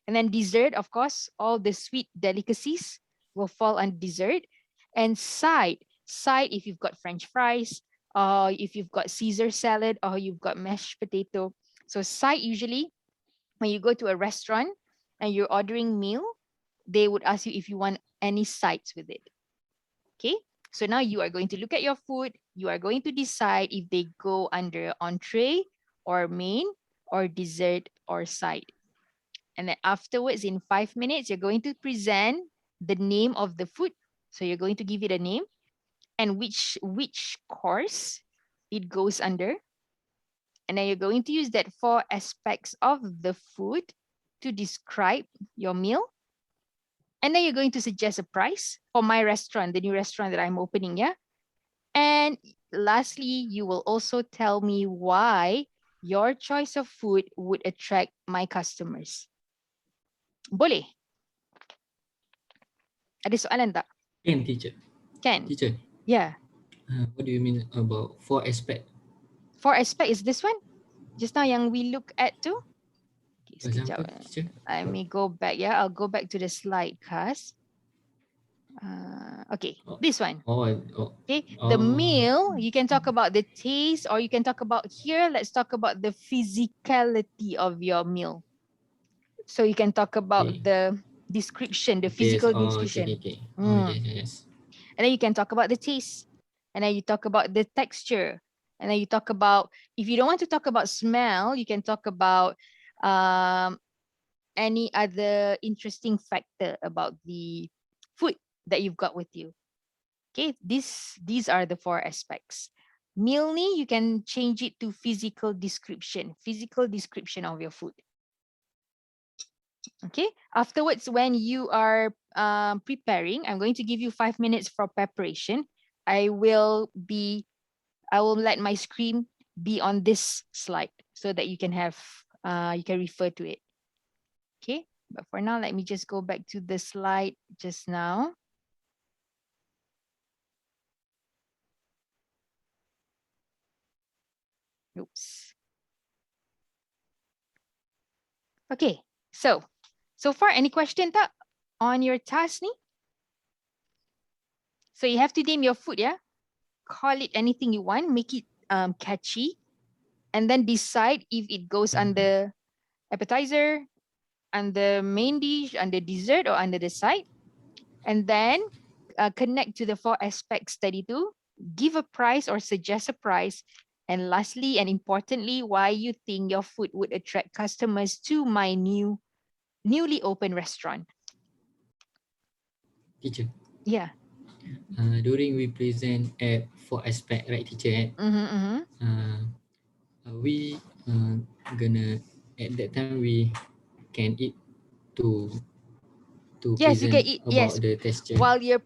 And then dessert, of course, all the sweet delicacies will fall on dessert. And side, if you've got French fries, or if you've got Caesar salad, or you've got mashed potato. So side, usually when you go to a restaurant and you're ordering meal, they would ask you if you want any sides with it. Okay, so now you are going to look at your food. You are going to decide if they go under entree or main or dessert or side. And then afterwards, in 5 minutes, you're going to present the name of the food. So you're going to give it a name and which course it goes under. And then you're going to use that 4 aspects of the food to describe your meal. And then you're going to suggest a price for my restaurant, the new restaurant that I'm opening, yeah? And lastly, you will also tell me why your choice of food would attract my customers. Boleh? Ada soalan tak? Can, teacher. Can? Teacher. Yeah. What do you mean about 4 aspect? 4 aspect is this one? Just now yang we look at tu? Okay, sekejap. Let me go back, yeah. I'll go back to the slide, Kas. Okay, this one. Okay, the meal, you can talk about the taste, or you can talk about here, let's talk about the physicality of your meal. So you can talk about the description, the physical description. Yes. And then you can talk about the taste. And then you talk about the texture. And then you talk about, if you don't want to talk about smell, you can talk about any other interesting factor about the food that you've got with you. Okay, these are the 4 aspects. Meal ni, you can change it to physical description of your food. Okay, afterwards, when you are preparing, I'm going to give you 5 minutes for preparation. I will let my screen be on this slide so that you can have, you can refer to it. Okay, but for now, let me just go back to the slide just now. Oops. Okay, so far, any question tak on your task ni? So you have to name your food, yeah? Call it anything you want, make it catchy, and then decide if it goes under appetizer, under main dish, under dessert, or under the side. And then connect to the 4 aspects tadi tu, give a price or suggest a price, and lastly and importantly, why you think your food would attract customers to my newly open restaurant. Teacher. Yeah. During we present at 4 aspect, right, teacher? We gonna, at that time we can eat to yes, you can present eat. about Yes, the texture. while you're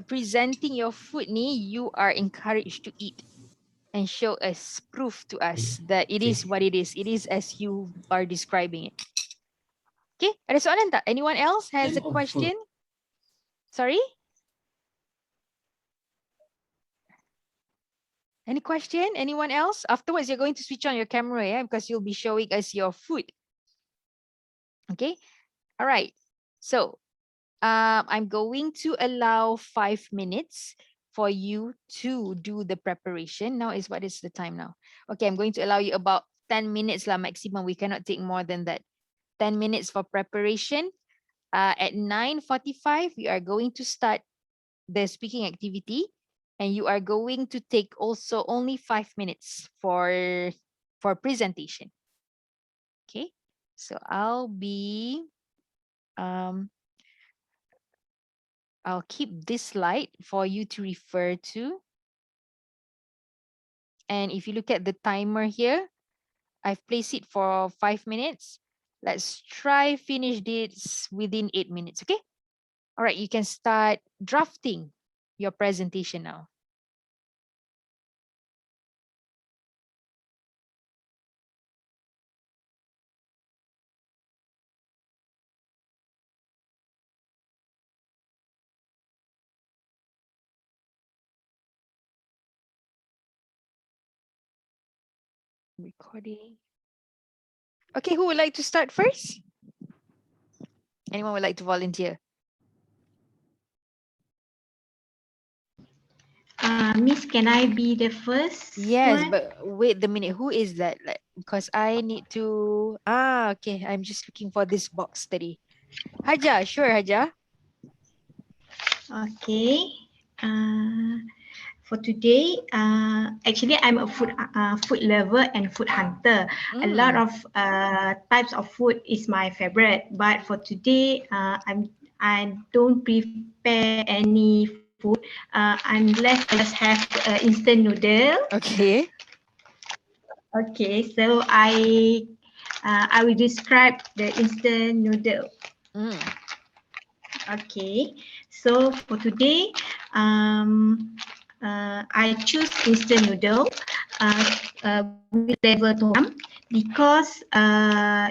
presenting your food ni, you are encouraged to eat and show us proof to us that it is what it is. It is as you are describing it. Okay, ada soalan tak? Anyone else has a question? Sorry? Any question? Anyone else? Afterwards, you're going to switch on your camera, yeah, because you'll be showing us your food. Okay, all right. So I'm going to allow 5 minutes for you to do the preparation. Now is what is the time now? Okay, I'm going to allow you about 10 minutes lah maximum. We cannot take more than that. 10 minutes for preparation. At 9:45, we are going to start the speaking activity, and you are going to take also only 5 minutes for presentation. Okay, so I'll keep this slide for you to refer to. And if you look at the timer here, I've placed it for 5 minutes. Let's try finish this within 8 minutes, okay? All right, you can start drafting your presentation now. Recording. Okay, who would like to start first? Anyone would like to volunteer? Miss, can I be the first Yes, one? but wait a minute. Who is that? Like, because I need to. Okay. I'm just looking for this box today. Haja, sure, Haja. Okay. For today, actually I'm a food lover and food hunter. A lot of types of food is my favorite, but for today, I don't prepare any food unless I just have instant noodle. Okay. Okay, so I will describe the instant noodle. Okay, so for today, I choose instant noodle with level tom yum because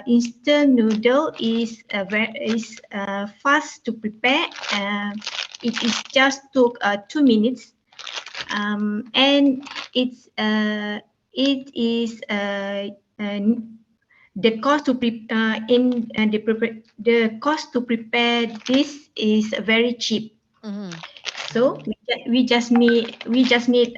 instant noodle is fast to prepare. It is just took 2 minutes, and it is the cost to the cost to prepare this is very cheap. So we just need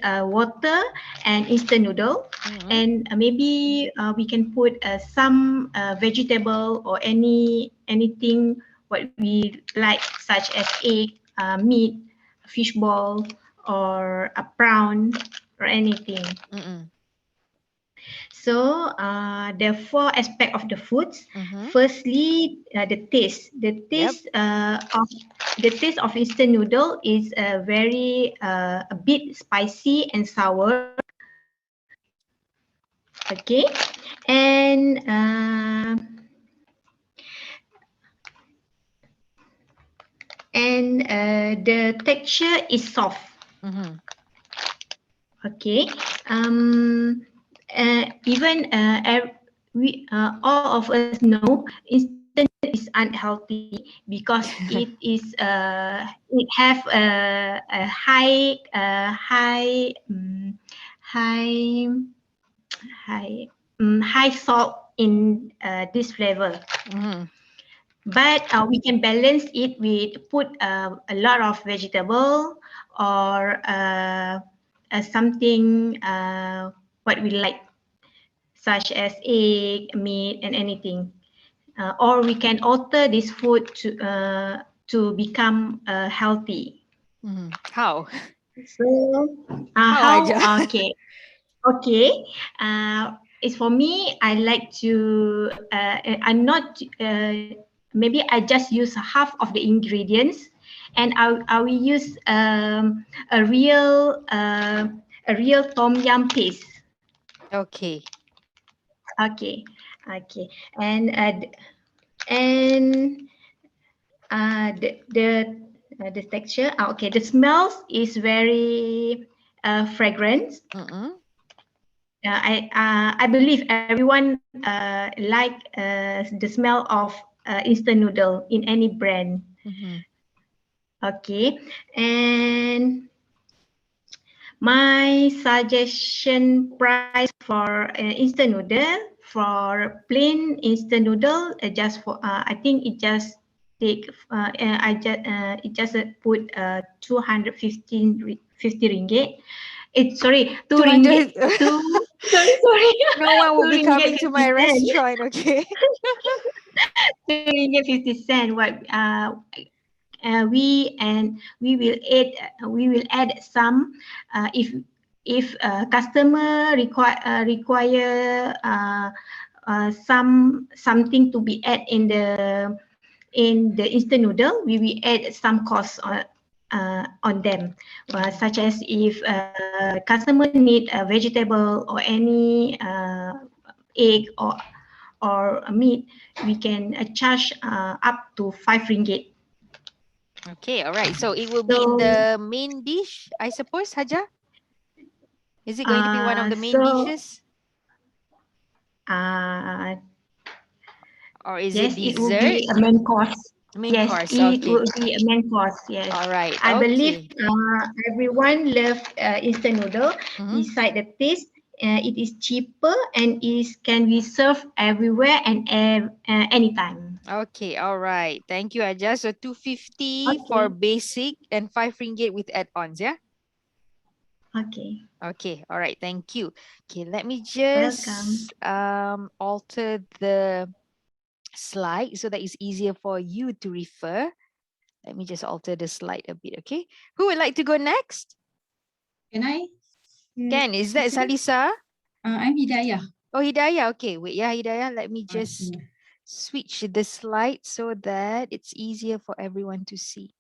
water and instant noodle, and maybe we can put some vegetable or anything what we like, such as egg, meat, fish ball, or a prawn or anything. So the 4 aspects of the foods. Firstly, the taste. The taste of instant noodle is very a bit spicy and sour. Okay, and the texture is soft. Okay. Even all of us know instant is unhealthy because it have a high salt in this flavor. But we can balance it with put a lot of vegetable or something what we like, such as egg, meat, and anything. Or we can alter this food to become healthy. How? So How? Okay. It's for me. I like to. I'm not. Maybe I just use half of the ingredients, and I will use a real tom yum paste. Okay. Okay. And the texture. Okay, the smells is very fragrant. I believe everyone like the smell of instant noodle in any brand. Okay, and my suggestion price for instant noodle, for plain instant noodle, just for I think it just take it just put 250 ringgit. Sorry, 2 ringgit. Sorry. No one will be coming to my 2 ringgit 50 cent. restaurant. Okay. 2 ringgit 50 cent. What we will add some if customer require something to be add in the instant noodle, we will add some cost on them, such as if customer need a vegetable or any egg or meat, we can charge up to 5 ringgit. Okay, all right. So it will be in the main dish, I suppose, Haja? Is it going to be one of the main dishes? Or is Yes, it it will be dessert? a main course. Main Yes, course, it okay. will be a main course. Yes. All right. I Okay. believe everyone love instant noodle. Beside the taste, it is cheaper and can be served everywhere and anytime. Okay, all right. Thank you, Aja. So 250 for basic and 5 ringgit with add-ons, yeah? Okay. Okay, all right. Thank you. Okay, let me Welcome. just alter the slide so that it's easier for you to refer. Let me just alter the slide a bit, okay? Who would like to go next? Can I? Ken, is that Listen? Salisa? I'm Hidayah. Oh, Hidayah. Okay, wait, yeah, Hidayah. Let me just switch the slide so that it's easier for everyone to see.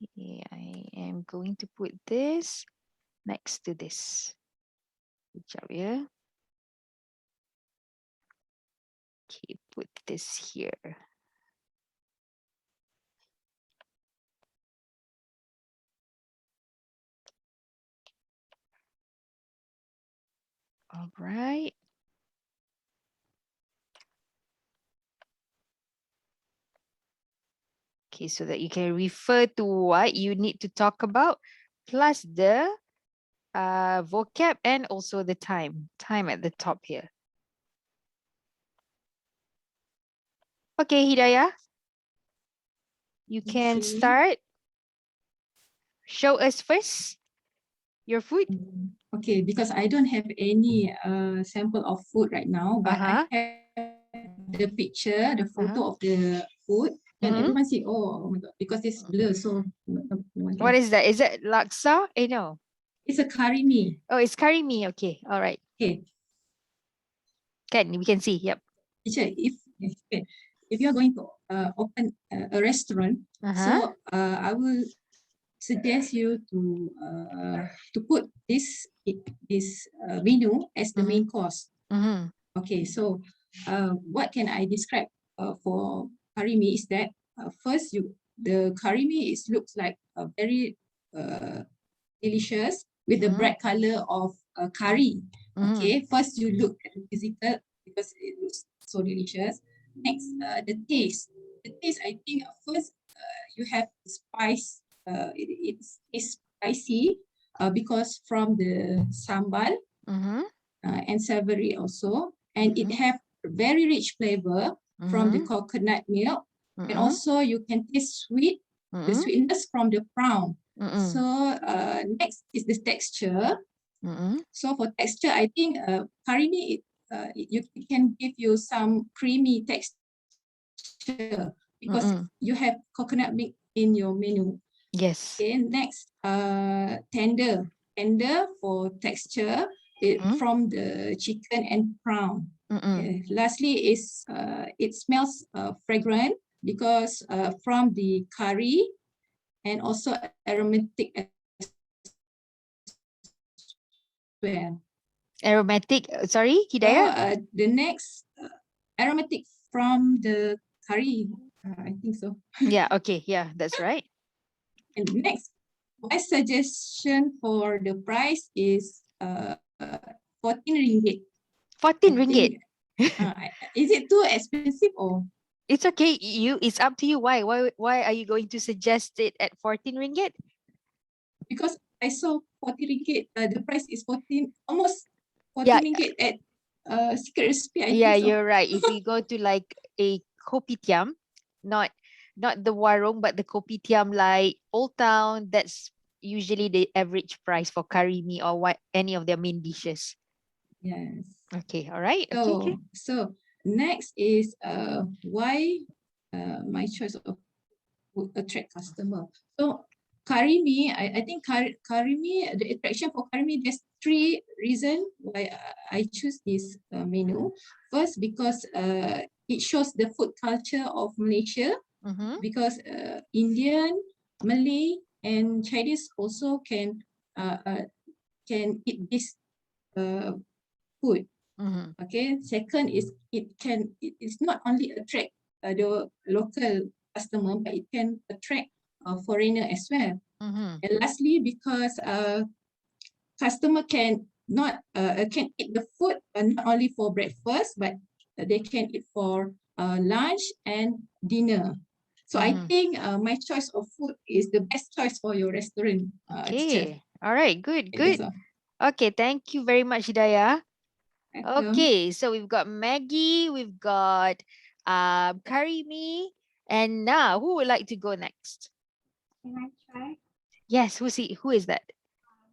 Okay, I am going to put this next to this. Good job, yeah. Okay, put this here. All right. Okay, so that you can refer to what you need to talk about, plus the vocab and also the time at the top here. Okay, Hidayah, you can start. Show us first your food. Okay, because I don't have any sample of food right now, but I have the picture, the photo of the food. Then everyone see, oh my God, because it's blur, so What is that? Is it laksa? No. It's a curry mee. Oh, it's curry mee. Okay, all right. Okay. We can see. Yep. Teacher, if you are going to open a restaurant, so I will suggest you to put this menu as the main course. Okay, so what can I describe for curry mee is that first the curry mee looks like very delicious with the bright color of curry. Okay, first you look at the physical because it looks so delicious. Next, the taste. The taste, I think first you have spice. It's spicy because from the sambal and savory also, and it have very rich flavor from the coconut milk, and also you can taste the sweetness from the prawn. So next is the texture. So for texture, I think curry mee it can give you some creamy texture because you have coconut milk in your menu. Yes. Okay, next, tender for texture from the chicken and prawn. Lastly is it smells fragrant because from the curry and also aromatic as well. Aromatic, sorry, Hidayah? The next aromatic from the curry, I think so. Yeah, okay, yeah, that's right. And next, my suggestion for the price is 14 ringgit. 14 ringgit? Is it too expensive or? It's okay. It's up to you. Why are you going to suggest it at 14 ringgit? Because I saw 40 ringgit. The price is 14, almost 14 ringgit at Secret Recipe. I think so. You're right. If you go to like a kopitiam, not the warung, but the kopitiam like Old Town, that's usually the average price for curry mee or any of their main dishes. Yes. Okay. All right. So, okay. So next is why my choice of would attract customer. So curry mee, I think curry mee, the attraction for curry mee, there's 3 reasons why I choose this menu. First, because it shows the food culture of Malaysia, because Indian, Malay, and Chinese also can eat this food. Okay. Second is it's not only attract the local customer, but it can attract foreigner as well. And lastly, because customer can eat the food not only for breakfast, but they can eat for lunch and dinner. So I think my choice of food is the best choice for your restaurant. Okay. All right. Good. Okay, thank you very much, Hidayah. Welcome. Okay, so we've got Maggie, we've got Karimi, and now who would like to go next? Can I try? Yes, who is that?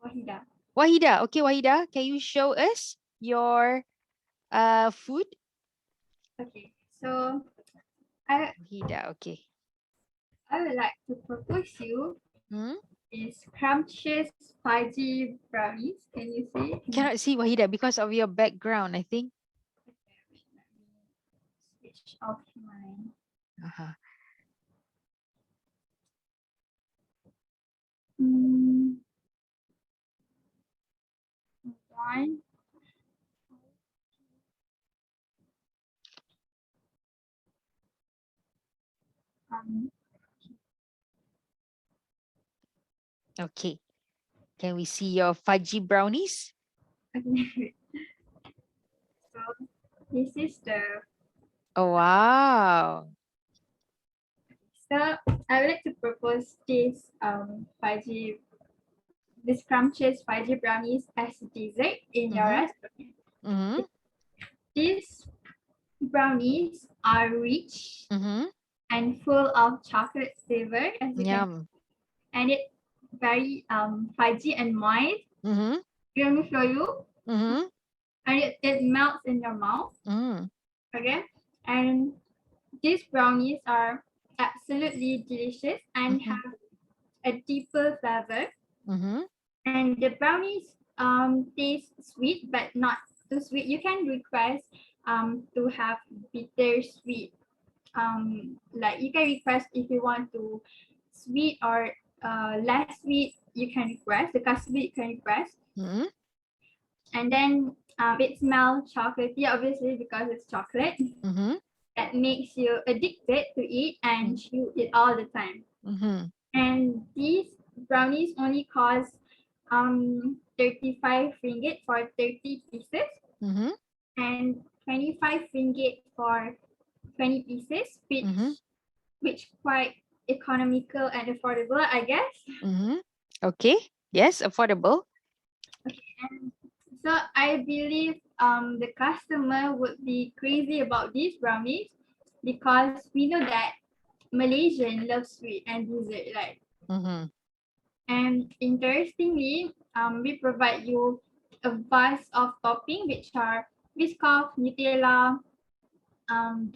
Wahida. Wahida. Okay, Wahida, can you show us your food? Okay, so I Wahida, okay. would like to propose you Hmm? is scrumptious fudgy brownies. Can you see? Cannot see Wahida because of your background, I think. Switch off my. Uh-huh. One. Okay. Can we see your fudgy brownies? Okay. So this is the. Oh, wow. So I would like to propose this this scrumptious fudgy brownies as dessert in your restaurant. Mm-hmm. These brownies are rich Mm-hmm. and full of chocolate flavor, as you can, Yum. and it very fudgy and moist. Mm-hmm. Let me show you. Mm-hmm. And it melts in your mouth. Mm. Okay, and these brownies are absolutely delicious and have a deeper flavor. Mm-hmm. And the brownies taste sweet but not too sweet. You can request to have bitter sweet. Like you can request if you want to sweet or less sweet, you can request. The customer you can request. Mm-hmm. And then it smells chocolatey, obviously, because it's chocolate. Mm-hmm. That makes you addicted to eat and you eat all the time. Mm-hmm. And these brownies only cost 35 ringgit for 30 pieces. Mm-hmm. And 25 ringgit for 20 pieces, which quite economical and affordable, I guess. Mm-hmm. Okay. Yes, affordable. Okay, and so I believe the customer would be crazy about these brownies because we know that Malaysian love sweet and dessert, right? Mm-hmm. And interestingly, we provide you a vast of topping, which are Biscoff, Nutella,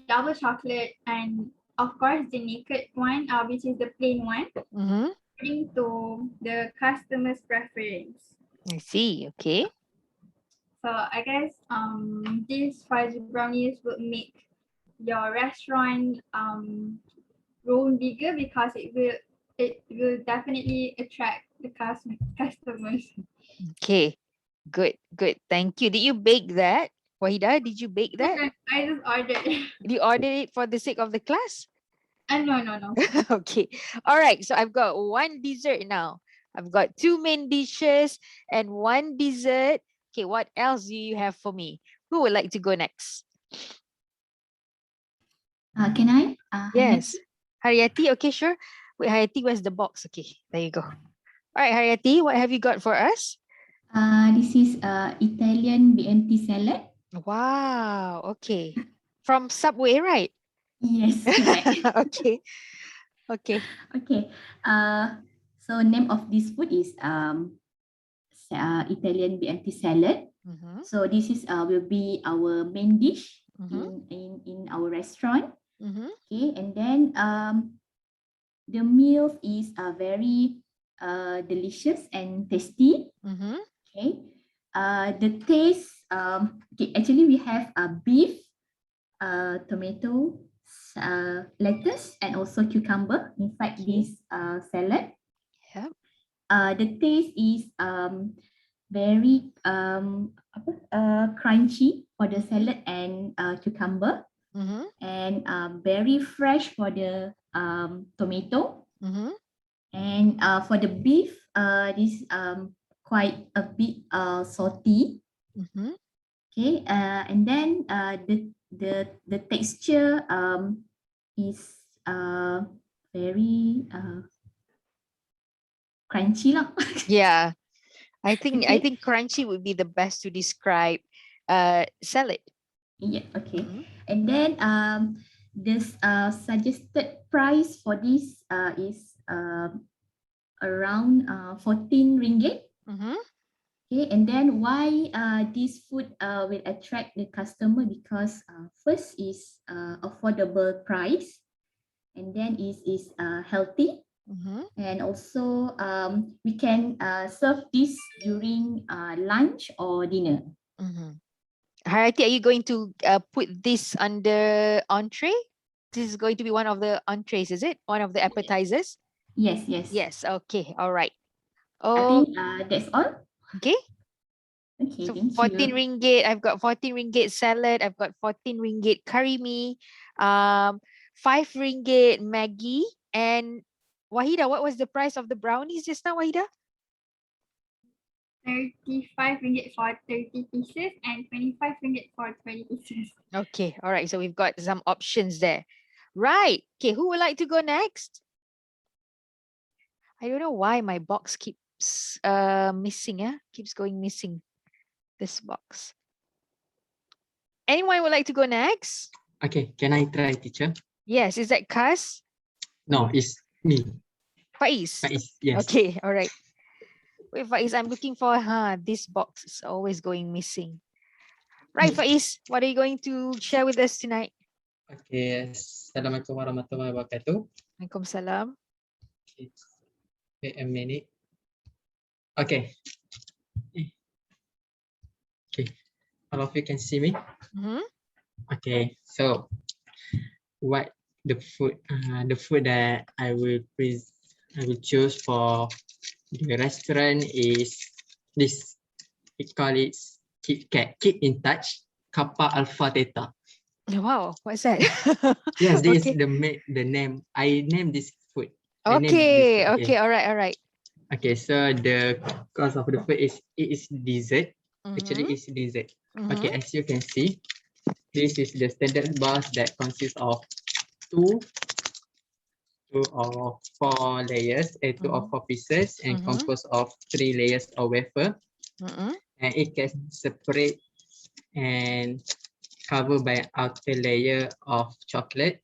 double chocolate, and of course the naked one, which is the plain one, according to the customer's preference. I see. Okay. So I guess these fudgy brownies would make your restaurant grow bigger because it will definitely attract the customers. Okay. Good. Good. Thank you. Did you bake that? Wahida, did you bake that? I just ordered. Did you order it for the sake of the class? No. Okay. All right. So I've got one dessert now. I've got two main dishes and one dessert. Okay. What else do you have for me? Who would like to go next? Can I? Yes. Haryati. Okay, sure. Wait, Haryati, where's the box? Okay. There you go. All right, Haryati, what have you got for us? This is Italian BNT salad. Wow. Okay. From Subway, right? Yes, correct. Okay. Okay. Okay. So name of this food is Italian BNT salad. So this is will be our main dish in our restaurant. Okay, and then the meal is very delicious and tasty. Okay. The taste, okay, actually we have beef, tomato, lettuce, and also cucumber inside this salad. Yeah. The taste is very crunchy for the salad and cucumber, and very fresh for the tomato. And for the beef, this quite a bit salty. Okay, and then the texture is very crunchy lah. Yeah. I think crunchy would be the best to describe salad. Yeah, okay. And then this suggested price for this is around 14 ringgit. Okay, and then why this food will attract the customer? Because first is affordable price, and then is healthy, and also we can serve this during lunch or dinner. Harati, are you going to put this under entree? This is going to be one of the entrees, is it? One of the appetizers? Yes, yes. Yes, okay, all right. I think that's all. Okay. Okay, So thank 14 you. ringgit, I've got 14 ringgit salad, I've got 14 ringgit curry mee, 5 ringgit Maggi, and Wahida, what was the price of the brownies just now, Wahida? 35 ringgit for 30 pieces and 25 ringgit for 20 pieces. Okay, all right, so we've got some options there. Right, okay, who would like to go next? I don't know why my box keeps missing, keeps going missing, this box. Anyone would like to go next? Okay, can I try, teacher? Yes, is that Kas? No, it's me. Faiz? Faiz, yes. Okay, all right. Wait, Faiz, I'm looking for this box is always going missing. Right, Faiz, what are you going to share with us tonight? Okay, Assalamualaikum warahmatullahi wabarakatuh. Waalaikumsalam. Okay, wait a minute. Okay. Okay, all of you can see me? Okay, so what the food that I will choose for the restaurant is this. We call it Kit Kat, Keep in Touch, Kappa Alpha Theta. Wow, what's that? Yes, this Okay. is the name. I named this food. Okay, okay, all right, all right. Okay, so the cost of the food is dessert. Actually, it's dessert. Okay, as you can see, this is the standard bars that consists of two or four layers, two or four pieces, and composed of 3 layers of wafer. And it can separate and covered by outer layer of chocolate.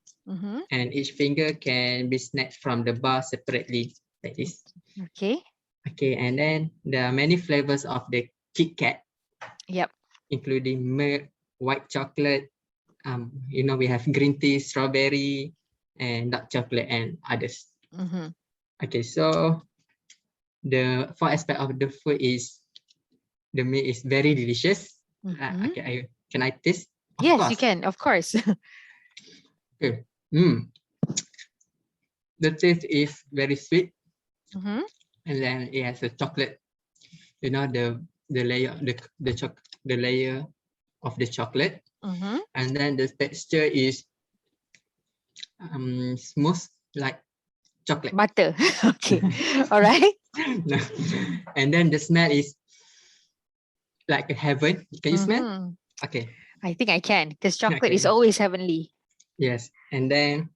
And each finger can be snapped from the bar separately, like this. Okay. Okay, and then there are many flavors of the Kit Kat. Yep. Including milk, white chocolate. We have green tea, strawberry, and dark chocolate, and others. Okay, so the four aspect of the food is the meat is very delicious. Okay, can I taste? Of yes, course. you can, of course. Okay. The taste is very sweet, and then it has a chocolate. You know the layer, the layer of the chocolate, and then the texture is smooth like chocolate butter. Okay, all right. And then the smell is like a heaven. Can you smell? Okay, I think I can, because chocolate is Okay. always heavenly. Yes, and then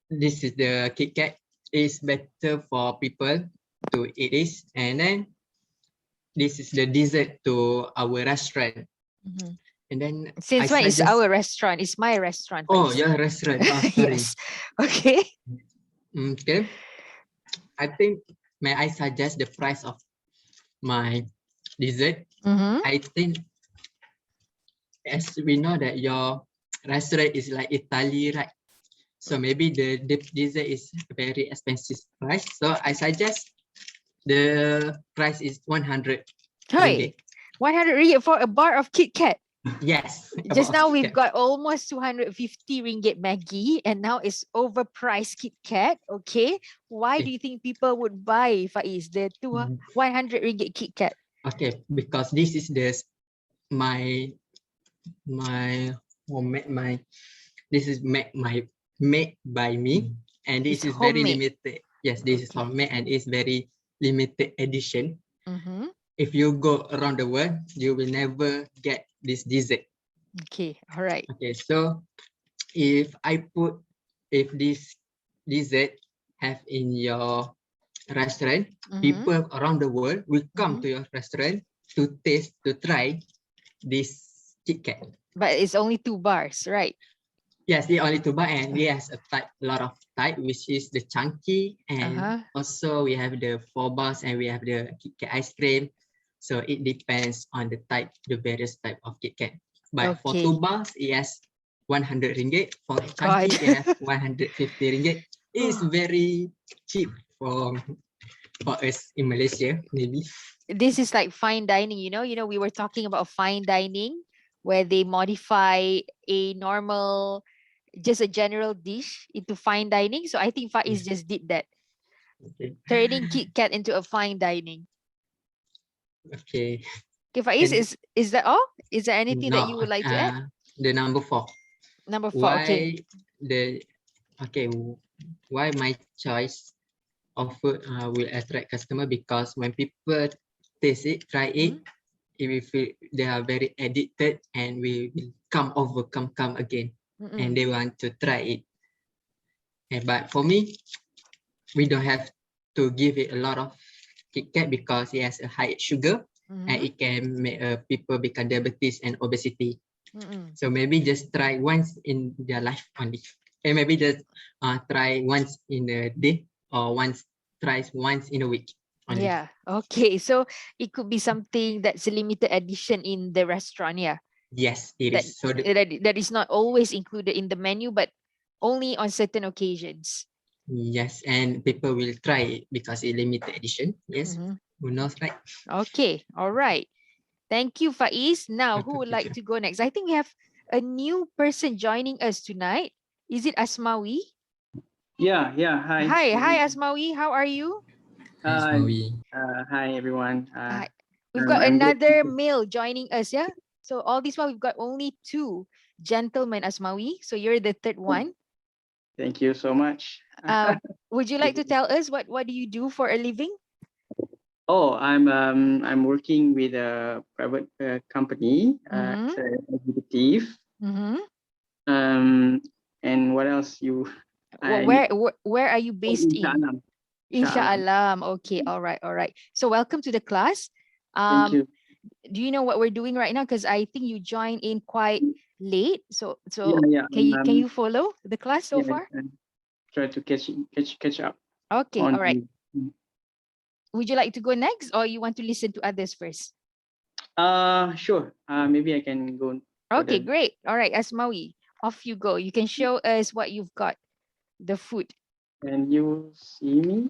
this is the Kit Kat. It's better for people to eat this, and then this is the dessert to our restaurant. And then Since I when is suggest- our restaurant? It's my restaurant. Oh, Faiz. your restaurant. Oh, sorry. Yes. Okay. Okay. I think, may I suggest the price of my dessert? I think, as we know that your restaurant is like Italy, right? So maybe the dessert is very expensive price. So I suggest the price is 100 Hey, 100 ringgit for a bar of Kit Kat. Yes. Just about now Kit we've Kat. got almost 250 ringgit Maggi, and now it's overpriced Kit Kat. Okay, why do you think people would buy, Faiz, the 100 ringgit Kit Kat? Okay, because this is my homemade, this is made by me, and this It's is very homemade. limited. Yes, this is homemade, and it's very limited edition. Mm-hmm. If you go around the world, you will never get this dessert. Okay, all right. Okay, so if this dessert have in your restaurant, people around the world will come to your restaurant to taste, to try this Kit Kat. But it's only 2 bars, right? Yes, the only 2 bar, and it has a lot of type, which is the chunky, and also we have the 4 bars, and we have the Kit Kat ice cream. So it depends on the type, the various type of Kit Kat. But for 2 bars, it has 100 ringgit. For chunky, it has 150 ringgit. It's very cheap for us in Malaysia, maybe. This is like fine dining, you know, we were talking about fine dining where they modify a normal, just a general dish into fine dining. So I think Faiz just did that, turning Kit Kat into a fine dining. Okay. Okay, Faiz, is that all? Is there anything that you would like to add? The number 4. Number 4, okay. Why my choice of food will attract customer? Because when people taste it, try it, it will feel they are very addicted, and we will come again, and they want to try it. But for me, we don't have to give it a lot of Kit Kat because it has a high sugar, and it can make people become diabetes and obesity. So maybe just try once in their life only, and maybe just try once in a day, or try once in a week only. Yeah, okay. So it could be something that's a limited edition in the restaurant, yeah. Yes, it is. So that is not always included in the menu, but only on certain occasions. Yes, and people will try it because it's limited edition. Yes, who knows, right? Okay, all right. Thank you, Faiz. Now, who would like to go next? I think we have a new person joining us tonight. Is it Asmawi? Yeah, hi. Hi, Asmawi. How are you? Hi, everyone. We've got another male joining us, yeah? So all this while, we've got only 2 gentlemen, Asmawi. So you're the 3rd one. Thank you so much. Would you like to tell us what do you do for a living? Oh, I'm working with a private company as an executive. And what else Where are you based in? Inshallah. Okay, all right. So welcome to the class. Thank you. Do you know what we're doing right now? Because I think you joined in quite late. So yeah, can you follow the class so far? Try to catch up. Okay, all right. Would you like to go next, or you want to listen to others first? Sure. Maybe I can go. Okay, great. All right, Asmawi, off you go. You can show us what you've got. The food. Can you see me?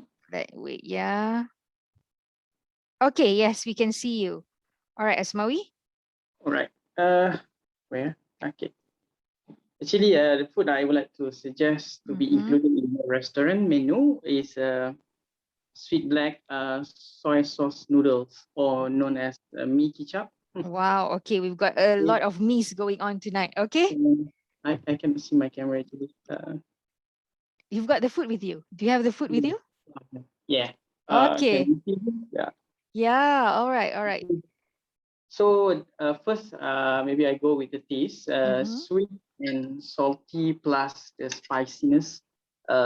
Wait, yeah. Okay, yes, we can see you. All right, Asmawi. All right. Where? Okay. Actually, the food I would like to suggest to be included in the restaurant menu is sweet black soy sauce noodles, or known as mee kicap. Wow. Okay, we've got a lot of me's going on tonight. Okay. I can see my camera actually. You've got the food with you. Do you have the food with you? Yeah. Okay. Yeah. Yeah. All right. So first, maybe I go with the taste. Sweet and salty plus the spiciness.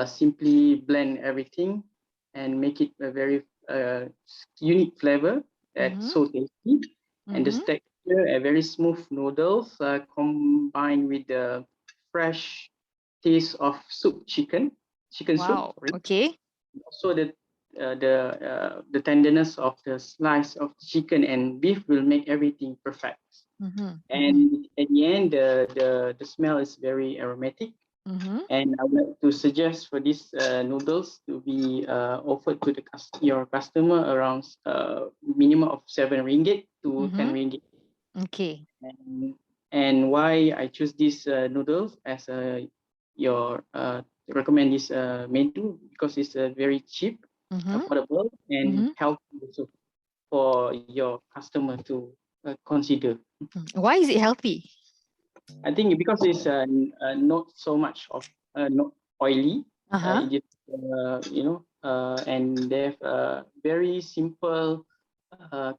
Simply blend everything and make it a very unique flavor that's so tasty. And the texture, a very smooth noodles combined with the fresh taste of chicken soup. Sorry. Okay. Also the tenderness of the slice of chicken and beef will make everything perfect. And at the end, the smell is very aromatic. And I would like to suggest for these noodles to be offered to your customer around minimum of 7 ringgit to 10 ringgit. Okay. And why I choose these noodles as your recommend this menu, because it's very cheap, affordable, and healthy also for your customer to consider. Why is it healthy? I think because it's not so much of not oily. It just, and they have a very simple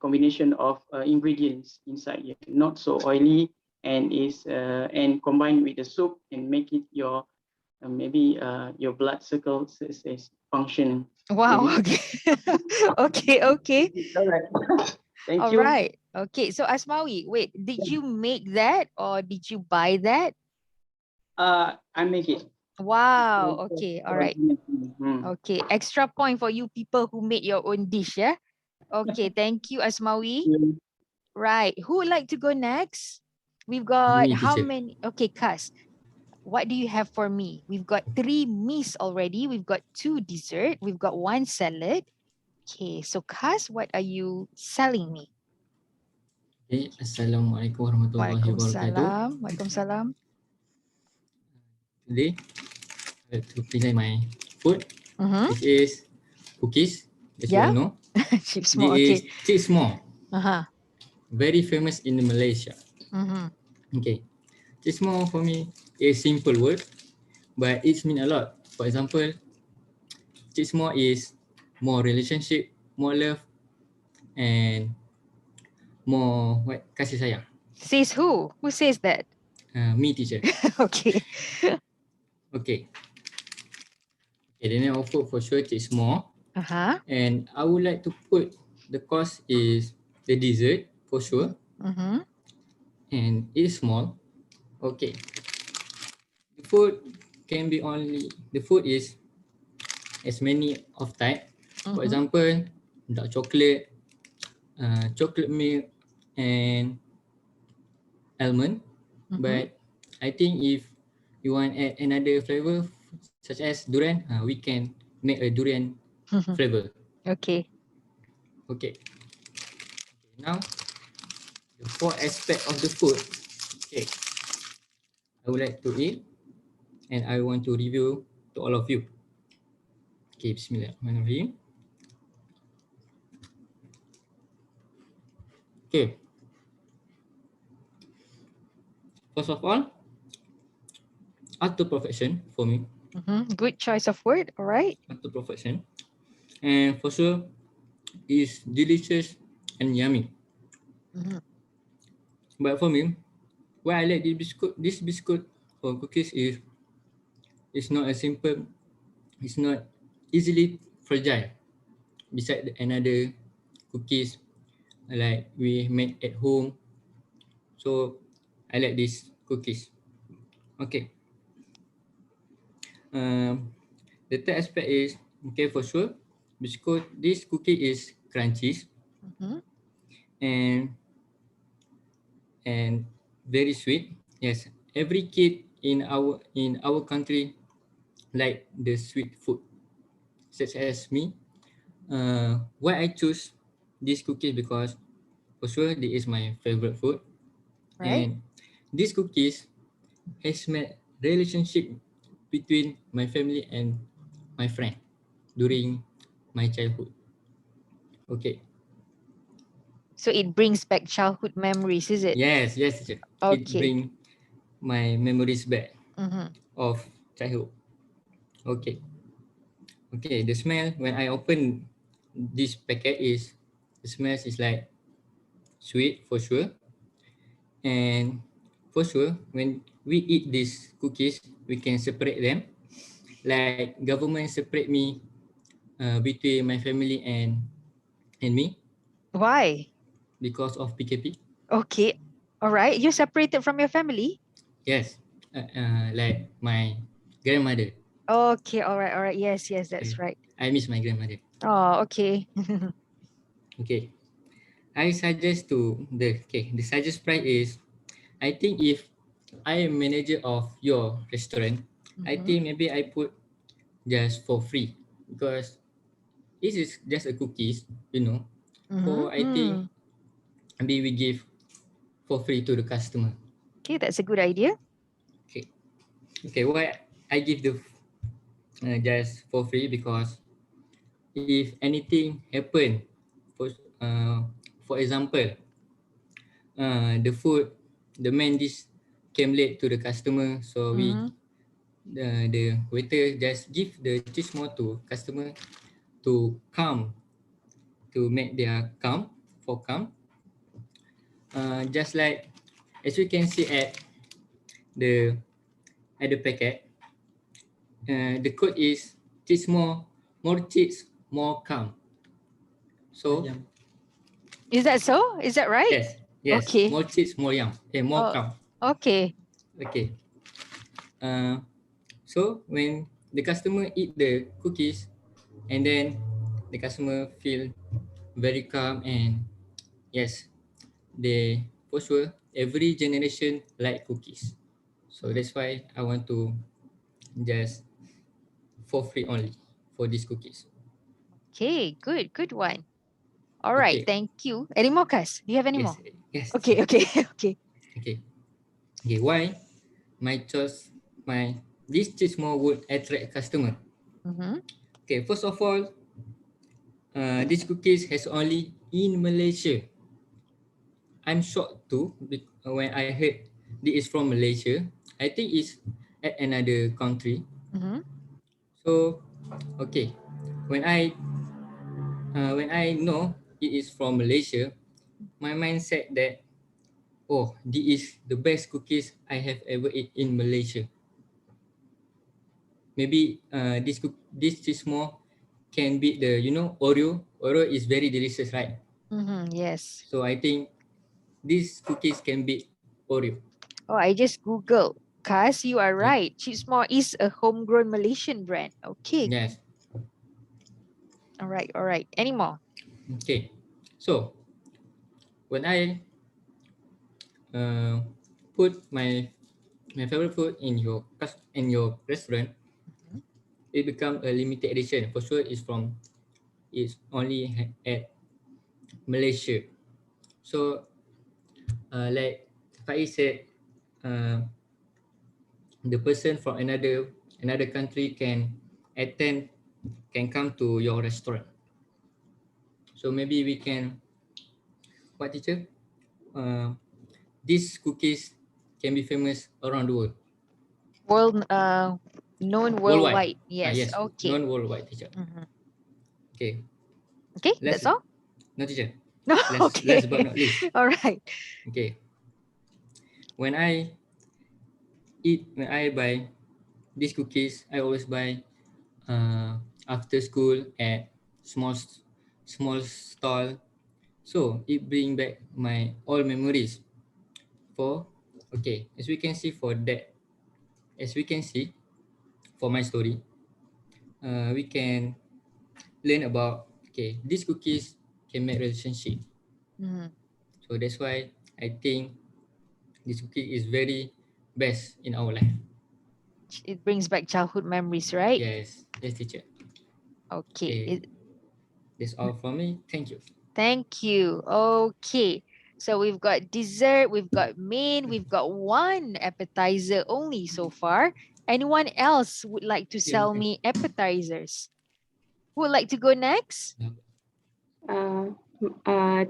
combination of ingredients inside here, not so oily, and and combined with the soup and make it your maybe your blood circles is functioning Wow. Maybe. Okay. Okay. Correct. Thank All you. right. Okay. So Asmawi, wait, did you make that or did you buy that? I make it. Wow. Okay. All right. Hmm. Okay. Extra point for you people who made your own dish, yeah? Okay. Thank you, Asmawi. Right. Who would like to go next? We've got Me, how teacher. many? Okay, Kas. What do you have for me? We've got 3 meals already. We've got 2 dessert. We've got 1 salad. Okay, so Kas, what are you selling me? Okay. Assalamualaikum warahmatullahi wabarakatuh. Waalaikumsalam. Waalaikumsalam. Today, I have to present my food, Mm-hmm. which is cookies, as you all Yeah. know. Chips This more. is Okay. chips more, Uh-huh. very famous in Malaysia. Mm-hmm. Okay. Chips more for me is simple word, but it means a lot. For example, chips more is more relationship, more love, and more what kasih sayang. Says who? Who says that? Me, teacher. Okay. Okay. Okay, the name of food for sure is more. Uh-huh. And I would like to put the cost is the dessert for sure. Mm-hmm. And it's small. Okay. The food can be only, the food is as many of type. For Mm-hmm. example, dark chocolate, chocolate milk, and almond. Mm-hmm. But I think if you want add another flavor such as durian, we can make a durian flavor. Okay. Okay. Now the 4 aspect of the food. Okay. I would like to eat and I want to review to all of you. Okay, Bismillahirrahmanirrahim. Okay. First of all, art to perfection for me. Mm-hmm. Good choice of word. All right. Art to perfection. And for sure, is delicious and yummy. Mm-hmm. But for me, why I like this biscuit or cookies is it's not a simple, it's not easily fragile. Beside another cookies like we made at home. So I like these cookies. Okay. The third aspect is okay for sure. Biscuit this cookie is crunchy Mm-hmm. and and very sweet. Yes, every kid in our country like the sweet food, such as me. Why I choose this cookie because for sure this is my favorite food, Right. and these cookies has made relationship between my family and my friend during my childhood. Okay. So it brings back childhood memories, is it? Yes, yes, teacher. It Okay. bring my memories back Mm-hmm. of childhood. Okay. Okay, the smell when I open this packet is the smell is like sweet for sure. And for sure, when we eat these cookies, we can separate them. Like government separate me between my family and me Why? because of PKP. Okay. All right. You separated from your family? Yes, like my grandmother. Okay. All right. All right. Yes. Yes. That's Okay. right. I miss my grandmother. Oh, okay. Okay. I suggest the suggest price is I think if I am manager of your restaurant, I Mm-hmm. think maybe I put just for free because this is just a cookies, you know. So I think Mm-hmm. maybe we give for free to the customer. Okay, that's a good idea. Okay. Okay, why I give the just for free because if anything happen, for uh, for example, the food, the man dish came late to the customer, so we Mm-hmm. the waiter just give the cheese more to customer to come to make their come for come. Just like as you can see the at the packet, the code is cheese more cheese more calm. So Is that so? Is that right? yes, yes, Okay. more cheese, more yum, more Oh, calm. okay. Okay. So when the customer eat the cookies, and then the customer feel very calm, and yes, they for sure every generation like cookies. So that's why I want to just for free only for these cookies. Okay, good, good one. All right, Okay. thank you. Any more, Kas? Do you have any Yes, more? yes. Okay, okay, okay. Okay. Okay. Why my choice this cheese more would attract customer? Mm-hmm. Okay. First of all, these cookies has only in Malaysia. I'm shocked too when I heard this is from Malaysia. I think it's at another country. Mm-hmm. So, okay, when I know it is from Malaysia, my mind said that, oh, this is the best cookies I have ever eat in Malaysia. Maybe this cheese more can beat the Oreo. Oreo is very delicious, right? Mm-hmm. Yes. So I think these cookies can beat Oreo. Oh, I just Googled. Kas, you are Yeah. right. Cheesemore is a homegrown Malaysian brand. Okay. Yes. All right, all right. Any more? Okay. So when I put my favorite food in your restaurant, it become a limited edition. For sure, it's only at Malaysia. So like Faiz said, uh, the person from another country attend can come to your restaurant. So maybe we can, what teacher? Uh, these cookies can be famous around the world. World, known Worldwide. worldwide. Yes. Yes, Okay. known worldwide, teacher. Mm-hmm. Okay. Okay, Let's that's all. no teacher. No. Last but Okay. not least. All right. Okay. When I buy these cookies, I always buy after school at small stall. So it bring back my all memories. For okay, as we can see for my story, we can learn about these cookies can make relationship. Mm-hmm. So that's why I think this cookie is very best in our life. It brings back childhood memories, right? Yes, yes, teacher. Okay. Okay, that's all from me. Thank you. Thank you. Okay. So we've got dessert, we've got main, we've got one appetizer only so far. Anyone else would like to sell me appetizers? Who would like to go next?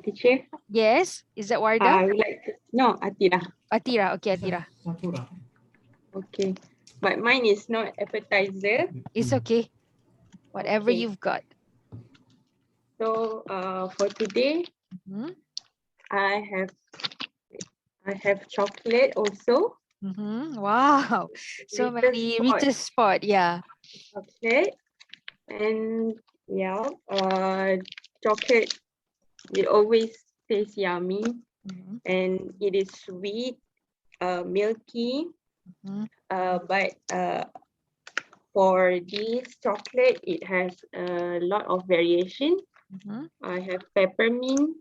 Teacher. Yes. Is that Wardah? I would like to, no, Atira. Atira. Okay, Atira. Okay, but mine is not appetizer. It's okay. Whatever Okay. you've got. So for today, Mm-hmm. I have chocolate also. Mm-hmm. Wow. So many richest spot. Yeah. Chocolate and chocolate. It always tastes yummy, and it is sweet, milky. But for this chocolate, it has a lot of variation. I have peppermint,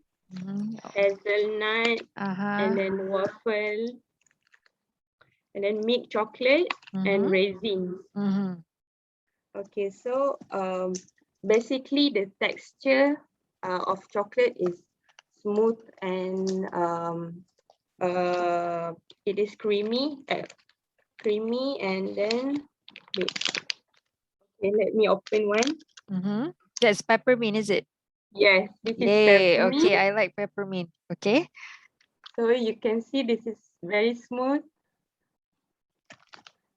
hazelnut, and then waffle, and then milk chocolate and raisins. Okay, so basically the texture of chocolate is smooth and it is creamy, and then wait. Okay, let me open one. That's peppermint, is it? Yes, this is Yay. peppermint. Okay, I like peppermint. Okay. So you can see this is very smooth.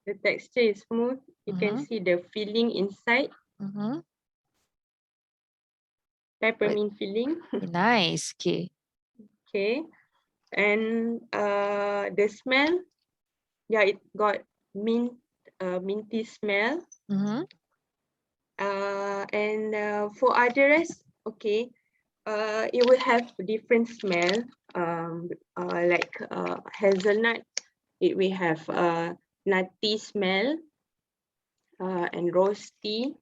The texture is smooth. You can see the filling inside. Peppermint filling. Nice. Okay. Okay. And the smell, yeah, it got minty smell. And for others, okay, it will have different smell. Like hazelnut, it will have nutty smell and roasty.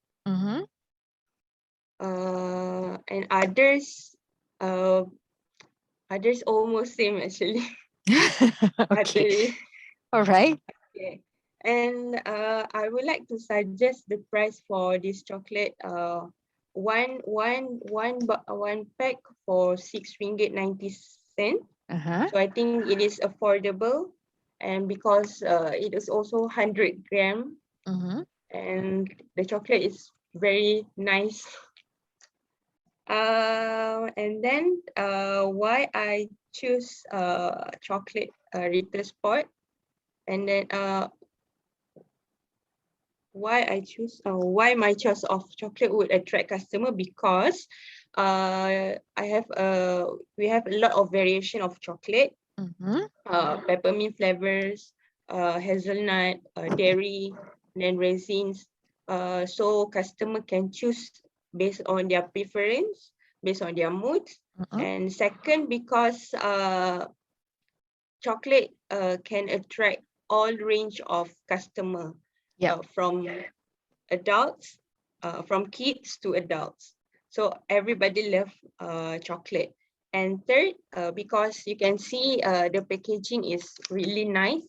And others almost same actually. Okay. All right. Okay. And I would like to suggest the price for this chocolate. One pack for RM6.90. So I think it is affordable, and because it is also 100 gram, and the chocolate is very nice. And then why I choose chocolate retail spot, and then why my choice of chocolate would attract customer, because we have a lot of variation of chocolate, peppermint flavors, hazelnut, dairy, and then raisins. So customer can choose based on their preference, based on their moods. And second, because chocolate can attract all range of customer, from adults, from kids to adults. So everybody love chocolate. And third, because you can see the packaging is really nice.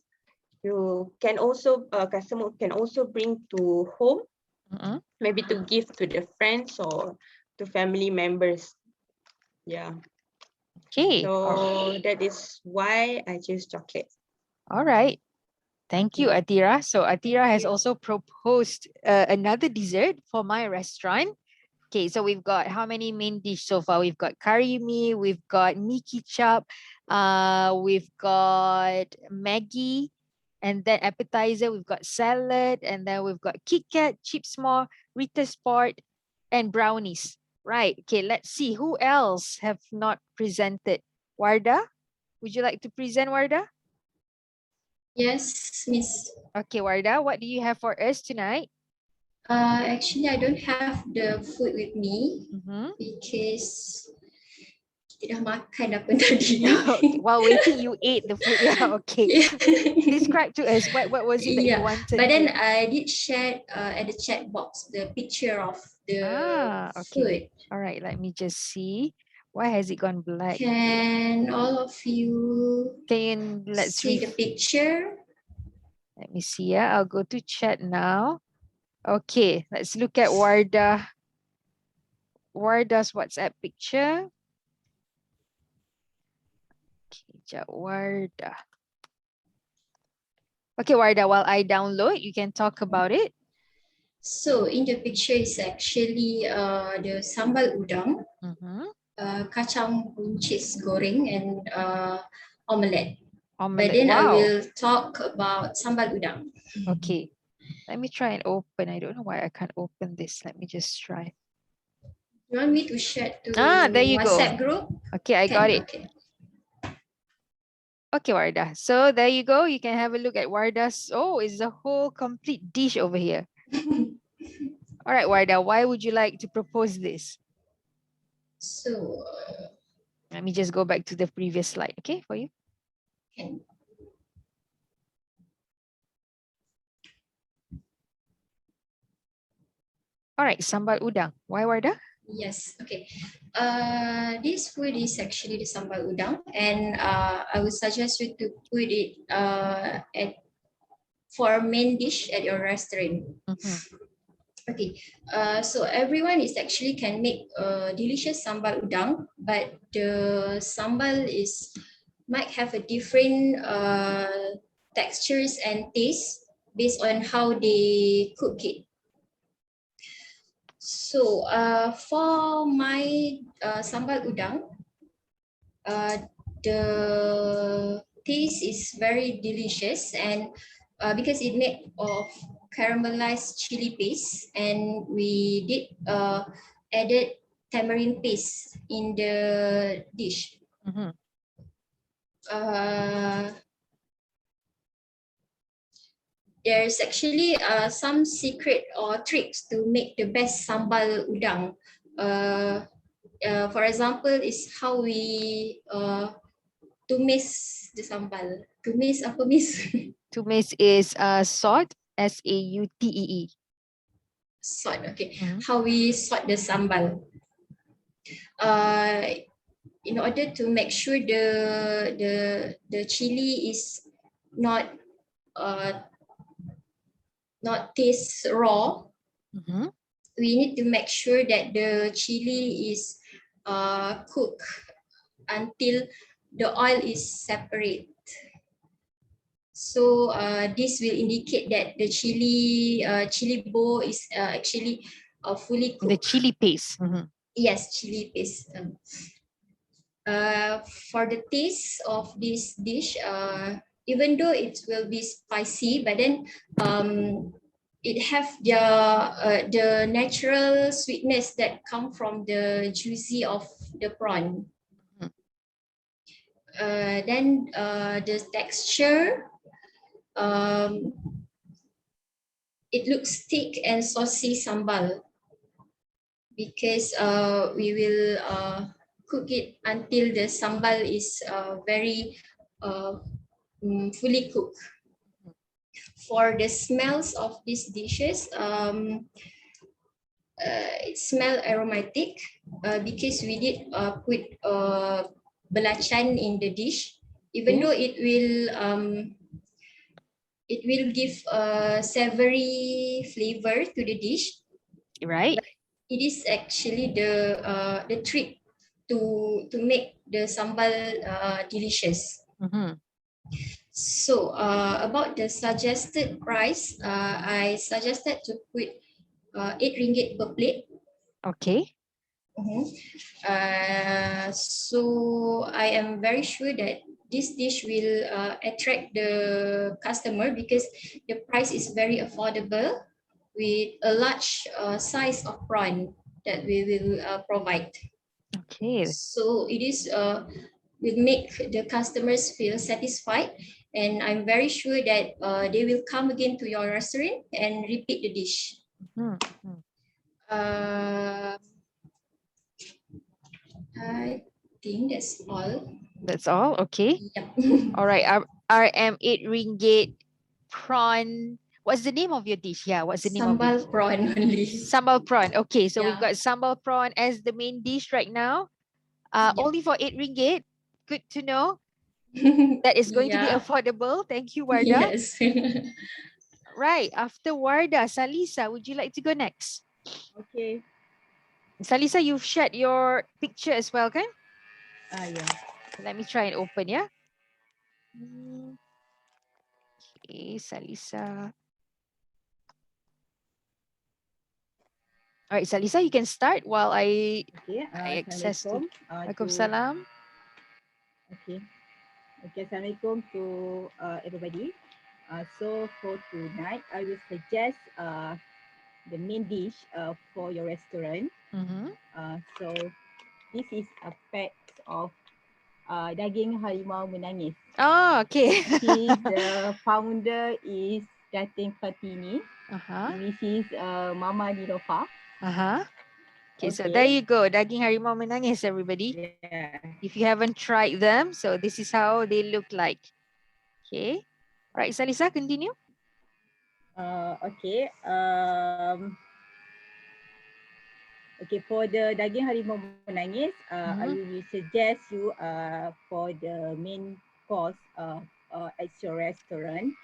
You can also, customer can also bring to home, maybe to give to the friends or to family members. Yeah. Okay. So that is why I choose chocolate. All right. Thank you, Atira. So Atira has also proposed another dessert for my restaurant. Okay, so we've got how many main dish so far? We've got curry mee, we've got Miki chop, we've got Maggie, and then appetizer, we've got salad, and then we've got Kit Kat, Chips More, Rita Sport, and brownies. Right, okay, let's see who else have not presented. Warda, would you like to present, Warda? Yes, Miss. Okay, Warda, what do you have for us tonight? Actually, I don't have the food with me because kita dah makan apa tadi. While waiting, you ate the food. Yeah, okay. Describe to us what was it that you wanted. But then I did share at the chat box the picture of the food. All right, let me just see. Why has it gone black? Can all of you let's see the picture? Let me see. Yeah, I'll go to chat now. Okay, let's look at Warda's WhatsApp picture. Okay, Warda. Okay, Warda, while I download, you can talk about it. So in the picture is actually the sambal udang, kacang buncis goreng, and omelette. But then I will talk about sambal udang. Okay, let me try and open. I don't know why I can't open this. Let me just try. You want me to share to there you WhatsApp go. group? Okay, I got it. Okay. Okay, Warda. So there you go. You can have a look at Warda's. Oh, it's a whole complete dish over here. All right, Warda, why would you like to propose this? So let me just go back to the previous slide, okay, for you. Okay. All right, sambal udang. Why, Warda? Yes, okay. This food is actually the sambal udang, and I would suggest you to put it for main dish at your restaurant. Okay, so everyone is actually can make delicious sambal udang, but the sambal might have a different textures and taste based on how they cook it. So for my sambal udang, the taste is very delicious, and because it made of caramelized chili paste, and we did added tamarind paste in the dish. there's actually some secret or tricks to make the best sambal udang. For example, is how we tumis the sambal. Tumis apa miss? Tumis is salt, S-A-U-T-E-E. Salt, okay. How we sort the sambal. In order to make sure the chili is not taste raw, we need to make sure that the chili is cooked until the oil is separate. So this will indicate that the chili bowl is actually fully cooked. The chili paste. Yes, chili paste. For the taste of this dish, even though it will be spicy, but then it have the natural sweetness that come from the juicy of the prawn. Then the texture, it looks thick and saucy sambal because we will cook it until the sambal is very fully cooked. For the smells of these dishes, it smells aromatic because we did put belacan in the dish. Even though it will give a savory flavor to the dish, right? It is actually the trick to make the sambal delicious. So about the suggested price, I suggested to put 8 ringgit per plate. Okay. So I am very sure that this dish will attract the customer because the price is very affordable with a large size of prawn that we will provide. Okay. So it is will make the customers feel satisfied, and I'm very sure that they will come again to your restaurant and repeat the dish. I think that's all. That's all? Okay. Yep. All right. RM 8 ringgit prawn. What's the name of your dish? Yeah, what's the name of Sambal it? prawn only. Sambal prawn. Okay, so we've Yeah. got sambal prawn as the main dish right now. Only for 8 ringgit. Good to know. That is going to be Yeah. affordable. Thank you, Warda. Yes. Right. After Warda, Salisa, would you like to go next? Okay. Salisa, you've shared your picture as well, kan? Yeah. Let me try and open, yeah? Okay, Salisa. All right, Salisa, you can start while I access to. Waalaikumsalam. Okay. Okay, Assalamualaikum to everybody. So for tonight, I will suggest the main dish for your restaurant. So this is a pack of daging harimau menangis. Oh, okay. The founder is Datin Fatini, which is Mama Nilofa. Okay, so there you go. Daging harimau menangis, everybody. Yeah. If you haven't tried them, so this is how they look like. Okay. All right, Salisa, continue. Okay. Okay, for the daging harimau menangis, I will suggest you for the main course at your restaurant.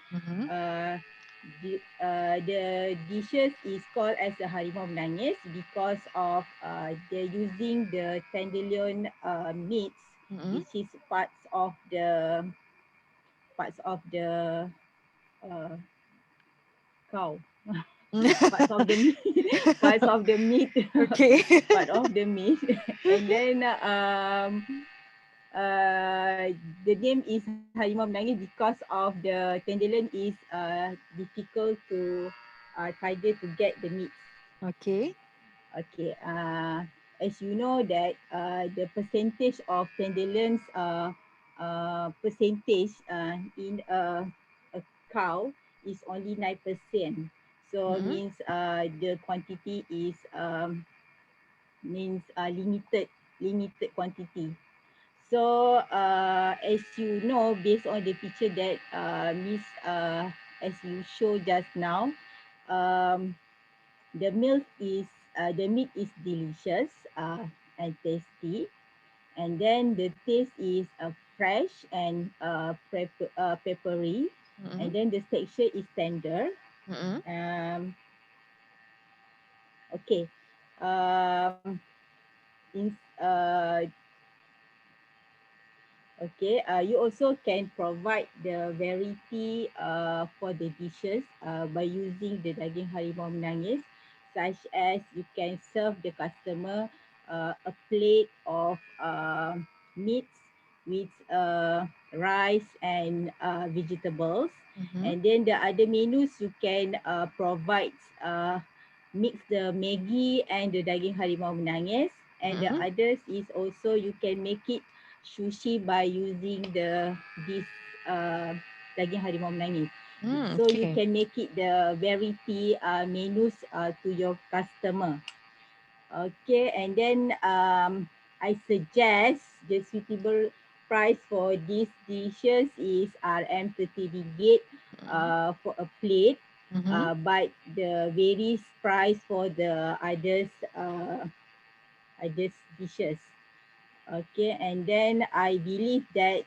The dishes is called as the harimau menangis because of they're using the tenderloin meats, which is parts of the cow. Parts of the meat. Parts of the meat. Okay. Part of the meat. And then the name is harimau menangis because of the tenderloin is difficult to target to get the meat. Okay. Okay. As you know that the percentage of tenderloins percentage in a cow is only 9%. So means the quantity is limited quantity. So as you know, based on the picture that Miss as you show just now, the meat is delicious and tasty, and then the taste is fresh and peppery, and then the texture is tender. Okay. In, okay. You also can provide the variety for the dishes by using the daging harimau menangis, such as you can serve the customer a plate of meats with rice and vegetables, and then the other menus you can provide mix the Maggi and the daging harimau menangis, and the others is also you can make it sushi by using this daging harimau menangis. So you can make it the variety menus to your customer. Okay, and then I suggest the suitable price for these dishes is RM30 ringgit for a plate. But the varies price for the others dishes. Okay, and then I believe that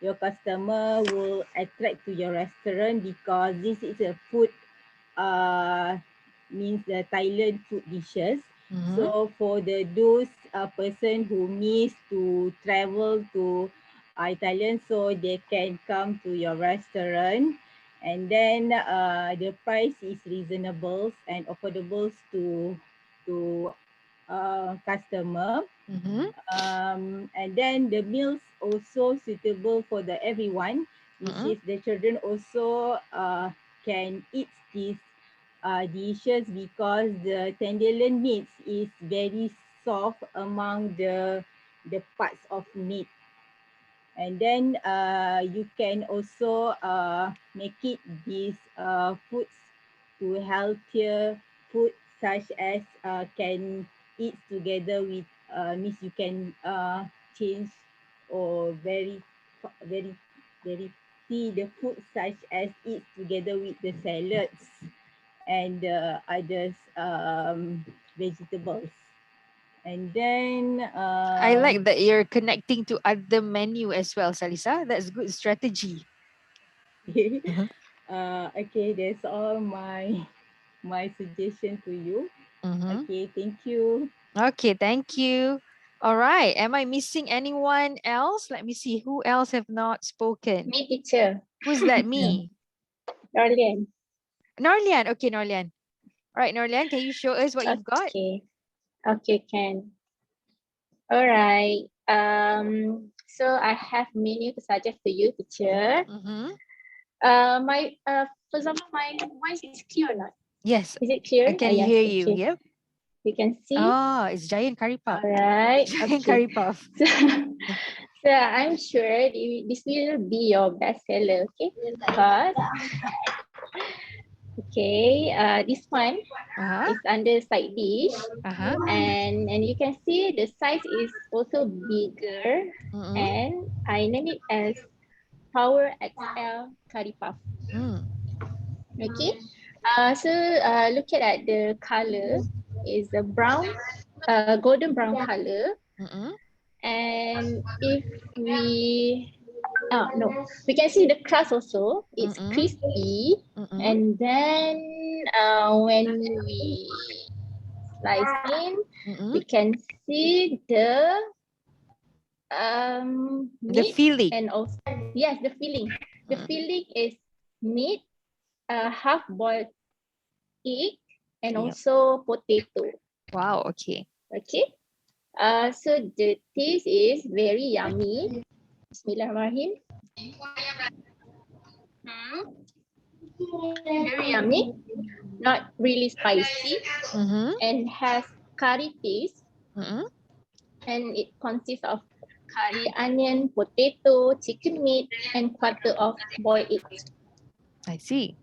your customer will attract to your restaurant because this is a food means the Thailand food dishes. So for those person who miss to travel to Thailand, so they can come to your restaurant, and then the price is reasonable and affordable to customer. And then the meals also suitable for the everyone, which is the children also can eat these dishes because the tenderloin meat is very soft among the parts of meat. And then you can also make it these foods to healthier food, such as can eat together with means you can change or very see the food such as eat together with the salads and others vegetables. And then I like that you're connecting to other menu as well, Salisa. That's good strategy. Okay, that's all my suggestion to you. Okay, thank you. Okay, thank you. All right. Am I missing anyone else? Let me see. Who else have not spoken? Me, teacher. Who's that? Me? Norlian. Norlian. Okay, Norlian. All right, Norlian, can you show us what you've got? Okay, can. All right. So I have menu to suggest to you, teacher. For example, my voice is clear or not? Yes. Is it clear? I can Yes, hear you. okay. Yep. You can see. Oh, it's giant curry puff. All right. Giant Okay. curry puff. So I'm sure this will be your best seller. Okay. Because this one is under side dish, and you can see the size is also bigger, and I name it as Power XL curry puff. Okay. So looking at the color is a brown, golden brown color, and if we we can see the crust also. It's crispy, and then when we slice in, we can see the meat filling. and also yes, the filling. The filling is meat, half boiled egg, and also potato. Wow. Okay. Okay. So the taste is very yummy. Bismillahirrahmanirrahim. Very yummy, not really spicy, and has curry taste, and it consists of curry onion, potato, chicken meat, and quarter of boiled egg. I see.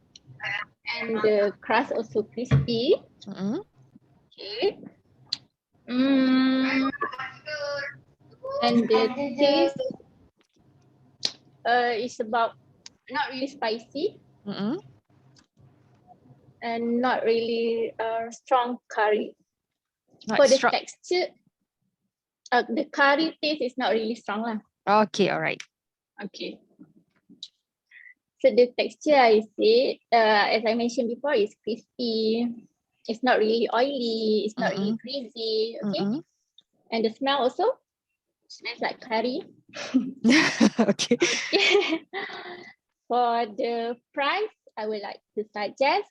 And the crust also crispy. Okay. And the taste is about not really spicy and not really strong curry. Not For the strong. texture, the curry taste is not really strong lah. Okay, all right. Okay. So the texture I said, as I mentioned before, is crispy. It's not really oily. It's not really greasy. Okay. And the smell also smells like curry. Okay. For the price, I would like to suggest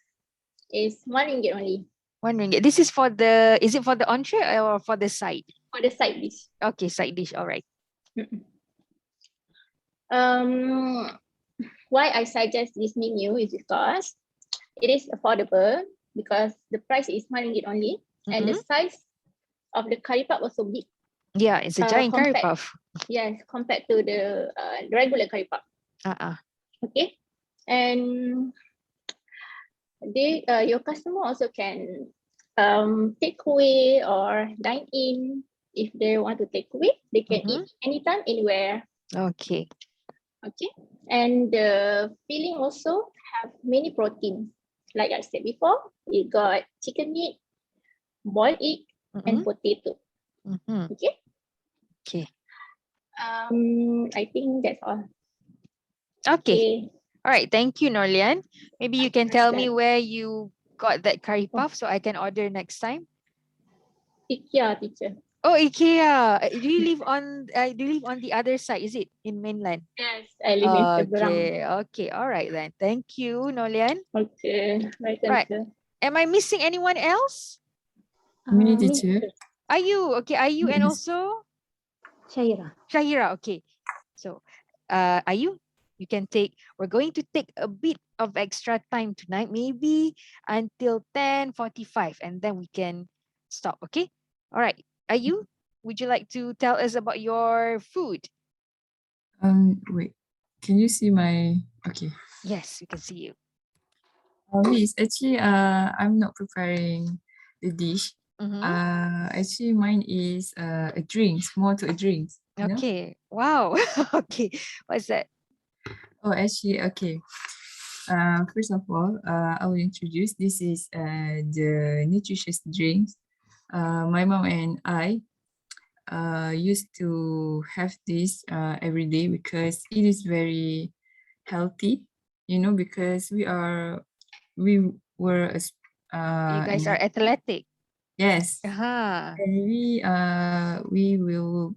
is RM1 only. RM1. This is for the, is it for the entree or for the side? For the side dish. Okay, side dish. All right. Why I suggest this menu is because it is affordable because the price is RM1 only, and the size of the curry puff also big. Yeah, it's a giant curry puff. Yes, compared to the regular curry puff. Okay, and they your customer also can take away or dine in. If they want to take away, they can eat anytime, anywhere. Okay. Okay, and the filling also have many proteins. Like I said before, you got chicken meat, boiled egg, and potato. Okay. Okay. I think that's all. Okay. All right. Thank you, Norlian. Maybe you can tell me where you got that curry puff so I can order next time. IKEA, teacher. Oh, IKEA. Do you live on the other side? Is it in mainland? Yes, I live in Seberang. Okay. All right then. Thank you, Norlian. Okay. Right. Am I missing anyone else? Me, teacher. Are you okay? Are you and also Shahira. Shahira? Okay. So, are you? You can take. We're going to take a bit of extra time tonight, maybe until 10:45, and then we can stop. Okay. All right. Are you? Would you like to tell us about your food? Wait. Can you see my? Okay. Yes, we can see you. Yes, actually, I'm not preparing the dish. Actually, mine is a drink, more to a drink. Okay. Wow. Okay. What's that? Oh, actually, okay. First of all, I will introduce. This is the nutritious drinks. My mom and I used to have this every day because it is very healthy. Because we were You guys are athletic. yes, and we will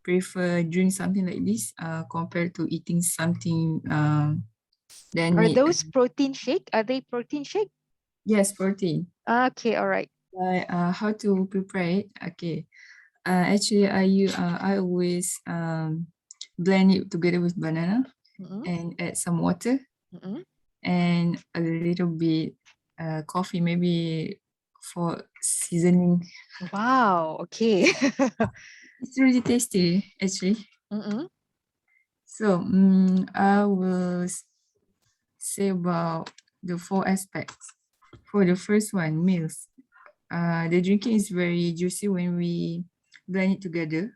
prefer doing something like this compared to eating something then Are those protein shake? Are they protein shake? yes, protein. Okay, all right. How to prepare it? Okay. Actually, I always blend it together with banana and add some water and a little bit coffee, maybe for seasoning. Wow. Okay. It's really tasty, actually. So I will say about the 4 aspects. For the first one, meals. The drinking is very juicy when we blend it together.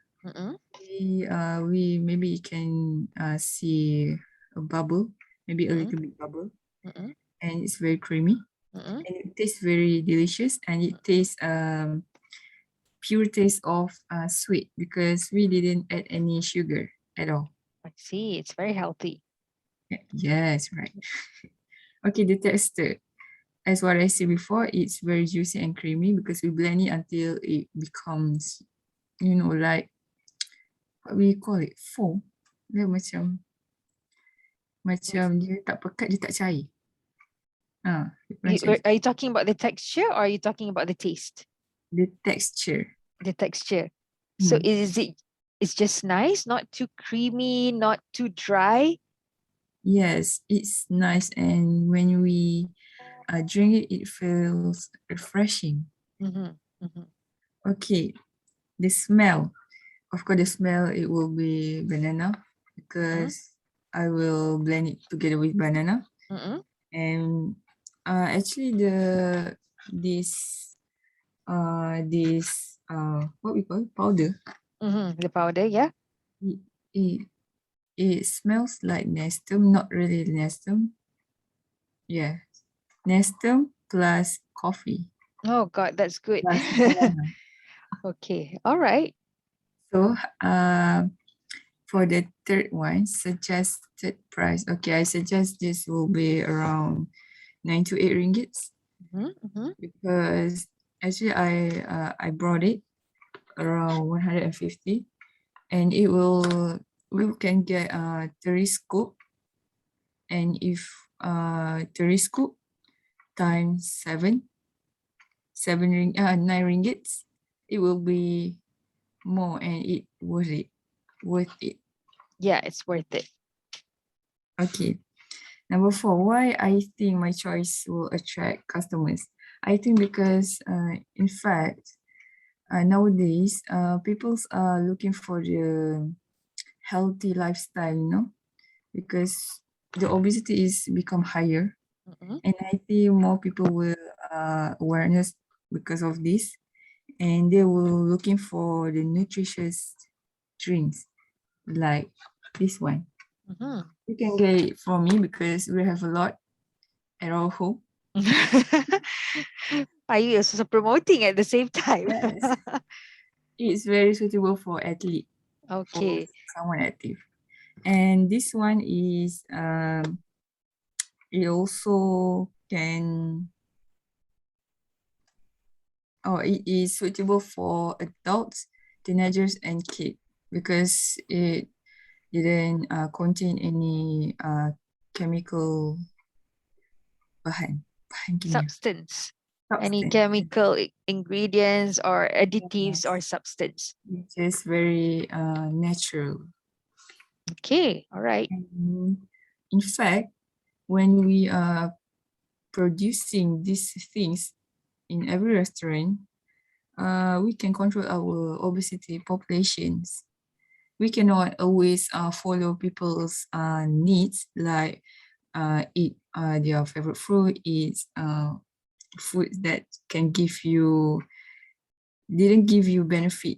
We maybe you can see a bubble, maybe a little bit bubble, and it's very creamy. And it tastes very delicious, and it tastes pure taste of sweet because we didn't add any sugar at all. I see. It's very healthy. Yes, right. Okay, the texture. As what I said before, it's very juicy and creamy because we blend it until it becomes, like, what we call it, foam. Dia macam dia tak pekat, dia tak cair. Are you talking about the texture or are you talking about the taste? The texture. The texture. So it's just nice, not too creamy, not too dry? Yes, it's nice, and when we drink it, it feels refreshing. Okay, the smell. of course, the smell, it will be banana because I will blend it together with banana. And actually this what we call it, powder. The powder, yeah. It smells like Nestum, not really Nestum. Yeah, Nestum plus coffee. Oh God, that's good. Plus banana. Okay, all right. So for the third one, suggested price. Okay, I suggest this will be around 9 to 8 ringgits because actually I brought it around 150, and we can get 30 scoop, and if 30 scoop times 9 ringgits, it will be more, and it worth it. Yeah, it's worth it. Okay. Number 4, why I think my choice will attract customers. I think because in fact nowadays people are looking for the healthy lifestyle, because the obesity is become higher, and I think more people will awareness because of this, and they will looking for the nutritious drinks like this one. You can get it from me because we have a lot at our home. Are you also promoting at the same time? Yes. It's very suitable for athlete. Okay. For someone active. And this one is it also can it is suitable for adults, teenagers, and kids because it didn't contain any chemical bahan kimia. Substance. Any chemical ingredients or additives or substance. It's just very natural. Okay, all right. In fact, when we are producing these things in every restaurant, we can control our obesity populations. We cannot always follow people's needs, like eat their favorite fruit, eat food that didn't give you benefit,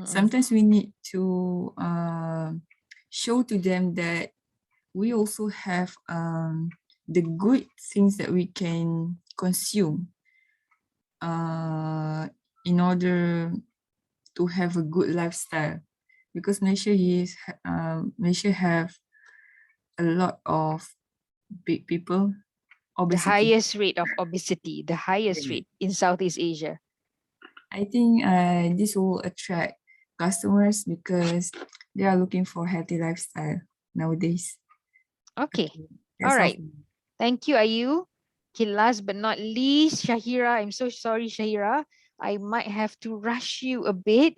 Sometimes we need to show to them that we also have the good things that we can consume in order to have a good lifestyle, because Malaysia have a lot of big people. The Obesity. highest rate of obesity, the highest rate in Southeast Asia. I think this will attract customers because they are looking for healthy lifestyle nowadays. Okay. All right. Thank you, Ayu. Okay, last but not least, Shahira. I'm so sorry, Shahira. I might have to rush you a bit.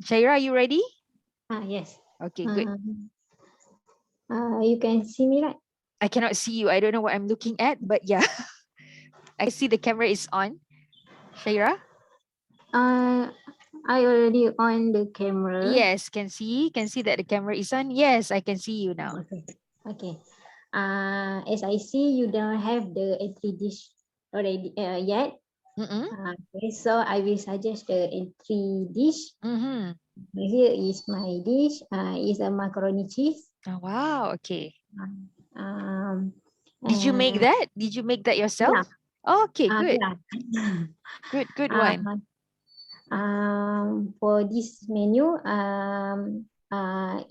Shahira, are you ready? Yes. Okay, good. You can see me, right? I cannot see you. I don't know what I'm looking at, but yeah. I see the camera is on. Shahira? I already on the camera. Yes, can see that the camera is on. Yes, I can see you now. Okay. As I see, you don't have the entry dish already yet. Okay, so I will suggest the entry dish. Here is my dish. Is a macaroni cheese. Oh, wow. Okay. Did you make that? Did you make that yourself? Yeah. Oh, okay, good. Yeah. Good one. For this menu,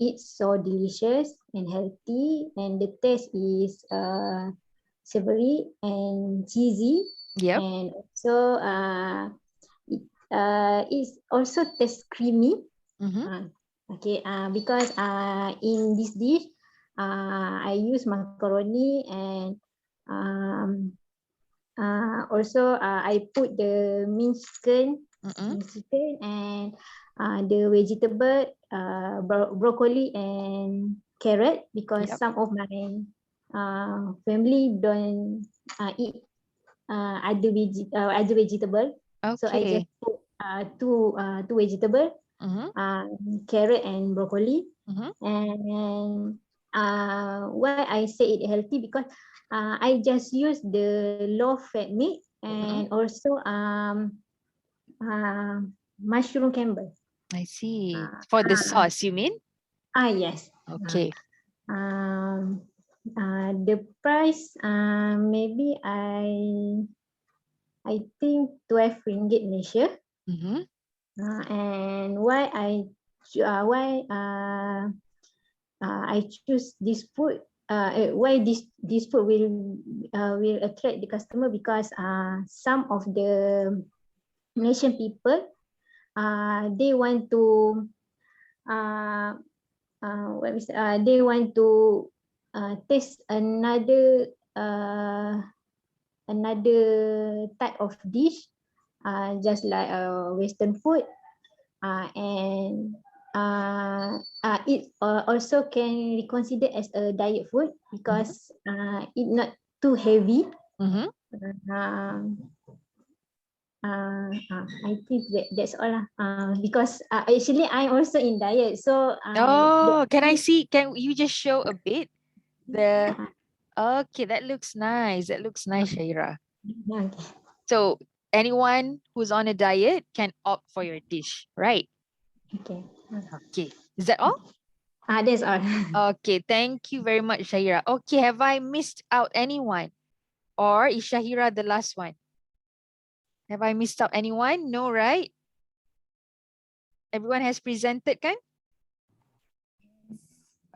it's so delicious and healthy, and the taste is savory and cheesy. Yep. And also it's also tastes creamy. Okay. Because in this dish, I use macaroni, and also I put the minced chicken, and the vegetable, broccoli and carrot, because some of my family don't eat other vegetable. Okay. So I just put two vegetable. carrot and broccoli. And why I say it healthy, because I just use the low fat meat and also mushroom campbell. I see. For the sauce, you mean? Yes. Okay. The price, maybe I think 12 ringgit Malaysia. And why I choose this food? Why this food will attract the customer? Because some of the Malaysian people they want to they want to taste another type of dish, just like Western food, and it also can be considered as a diet food because it not too heavy. I think that's all. Because actually I'm also in diet, so can I see? Can you just show a bit? Okay, that looks nice. That looks nice, Shaira. So anyone who's on a diet can opt for your dish, right? Okay. Is that all? That's all. Okay, thank you very much, Shahira. Okay, have I missed out anyone? Or is Shahira the last one? Have I missed out anyone? No, right? Everyone has presented, kan?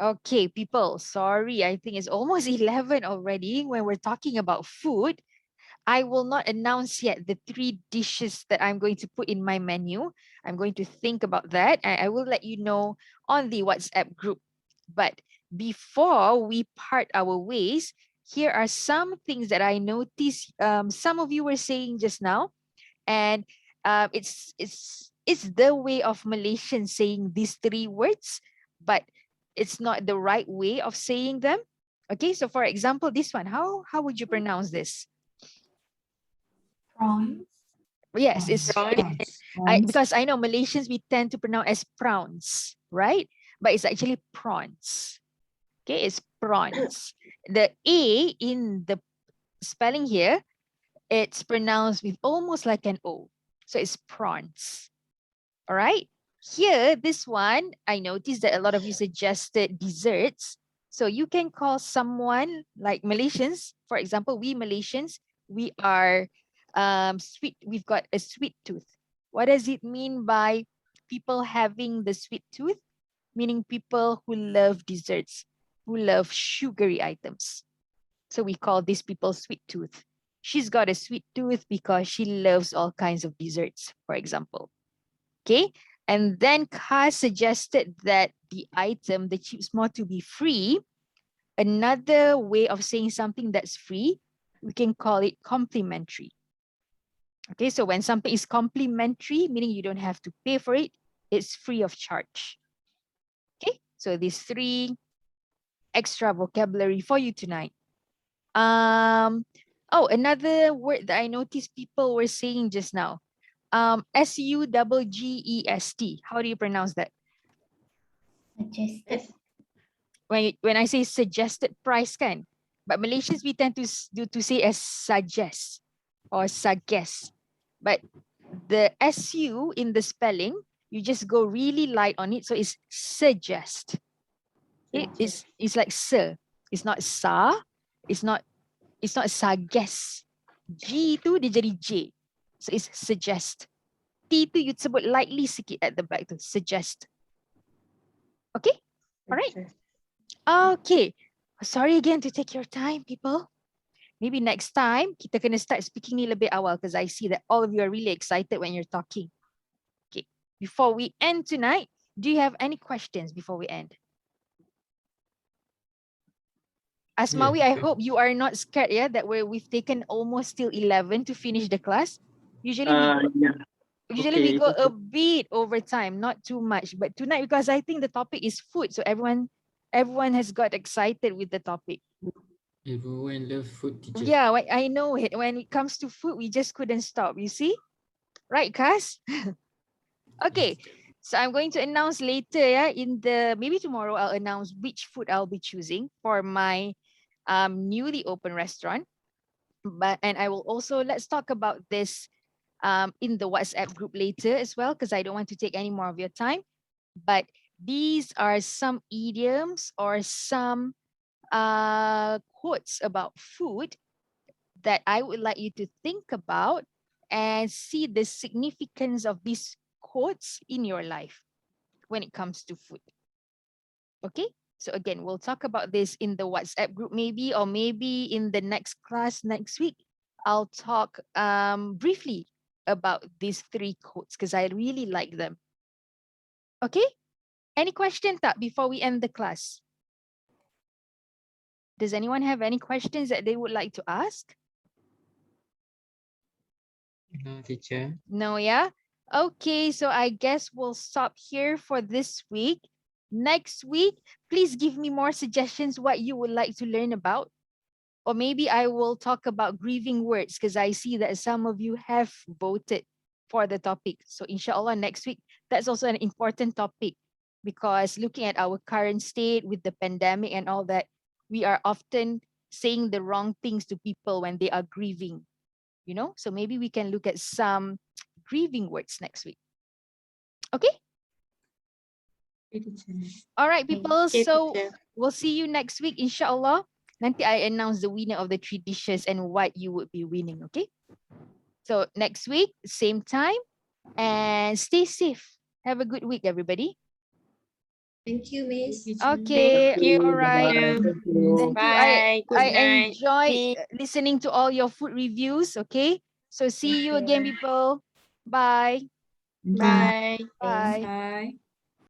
Okay, people, sorry. I think it's almost 11 already when we're talking about food. I will not announce yet the 3 dishes that I'm going to put in my menu. I'm going to think about that and I will let you know on the WhatsApp group. But before we part our ways, here are some things that I noticed some of you were saying just now. And it's the way of Malaysians saying these 3 words, but it's not the right way of saying them. Okay, so for example, this one, how would you pronounce this? Prawns. Yes, it's Prawns. because I know Malaysians, we tend to pronounce as prawns, right? But it's actually prawns. Okay, it's prawns. The A in the spelling here, it's pronounced with almost like an O. So it's prawns. All right. Here, this one, I noticed that a lot of you suggested desserts. So you can call someone like Malaysians. For example, we Malaysians, we are sweet. We've got a sweet tooth. What does it mean by people having the sweet tooth? Meaning people who love desserts, who love sugary items. So we call these people sweet tooth. She's got a sweet tooth because she loves all kinds of desserts, for example. Okay. And then Ka suggested that the item, the chips more to be free. Another way of saying something that's free, we can call it complimentary. Okay, so when something is complimentary, meaning you don't have to pay for it, it's free of charge. Okay, so these 3 extra vocabulary for you tonight. Oh, another word that I noticed people were saying just now. SUGGEST. How do you pronounce that? Suggested. When I say suggested price, kan? But Malaysians, we tend to say as suggest or suggest. But the SU in the spelling, you just go really light on it. So it's suggest. It's like sir. It's not sa. It's not suggest. G tu dia jadi J. So it's suggest. T tu you sebut lightly sikit at the back tu. Suggest. Okay? All right. Okay. Sorry again to take your time, people. Maybe next time, kita kena start speaking ni lebih awal because I see that all of you are really excited when you're talking. Okay. Before we end tonight, do you have any questions before we end? Asmawi, I hope you are not scared, yeah, that we've taken almost till 11 to finish the class. Usually we go a bit over time, not too much. But tonight, because I think the topic is food, so everyone has got excited with the topic. Everyone loves food, teacher. Yeah, I know it. When it comes to food, we just couldn't stop, you see? Right, Kas? Okay, So I'm going to announce later, yeah, maybe tomorrow I'll announce which food I'll be choosing for my newly open restaurant. And I will also, let's talk about this in the WhatsApp group later as well, because I don't want to take any more of your time. But these are some idioms or some quotes about food that I would like you to think about and see the significance of these quotes in your life when it comes to food. Okay, so again, we'll talk about this in the WhatsApp group maybe, or maybe in the next class next week. I'll talk briefly about these 3 quotes because I really like them. Okay, any question tak before we end the class? Does anyone have any questions that they would like to ask? No, teacher. No, yeah? Okay, so I guess we'll stop here for this week. Next week, please give me more suggestions what you would like to learn about. Or maybe I will talk about grieving words because I see that some of you have voted for the topic. So inshallah, next week, that's also an important topic because looking at our current state with the pandemic and all that, we are often saying the wrong things to people when they are grieving, you know? So maybe we can look at some grieving words next week. Okay? All right, people. Okay, So teacher. we'll see you next week, inshallah. Nanti I announce the winner of the 3 dishes and what you would be winning, okay? So next week, same time, and stay safe. Have a good week, everybody. Thank you, Miss. Okay, Thank you. all right. Thank you. Thank you. Bye. Good I night. enjoyed listening to all your food reviews, okay? So see you again, people. Bye. Bye. Bye. Bye.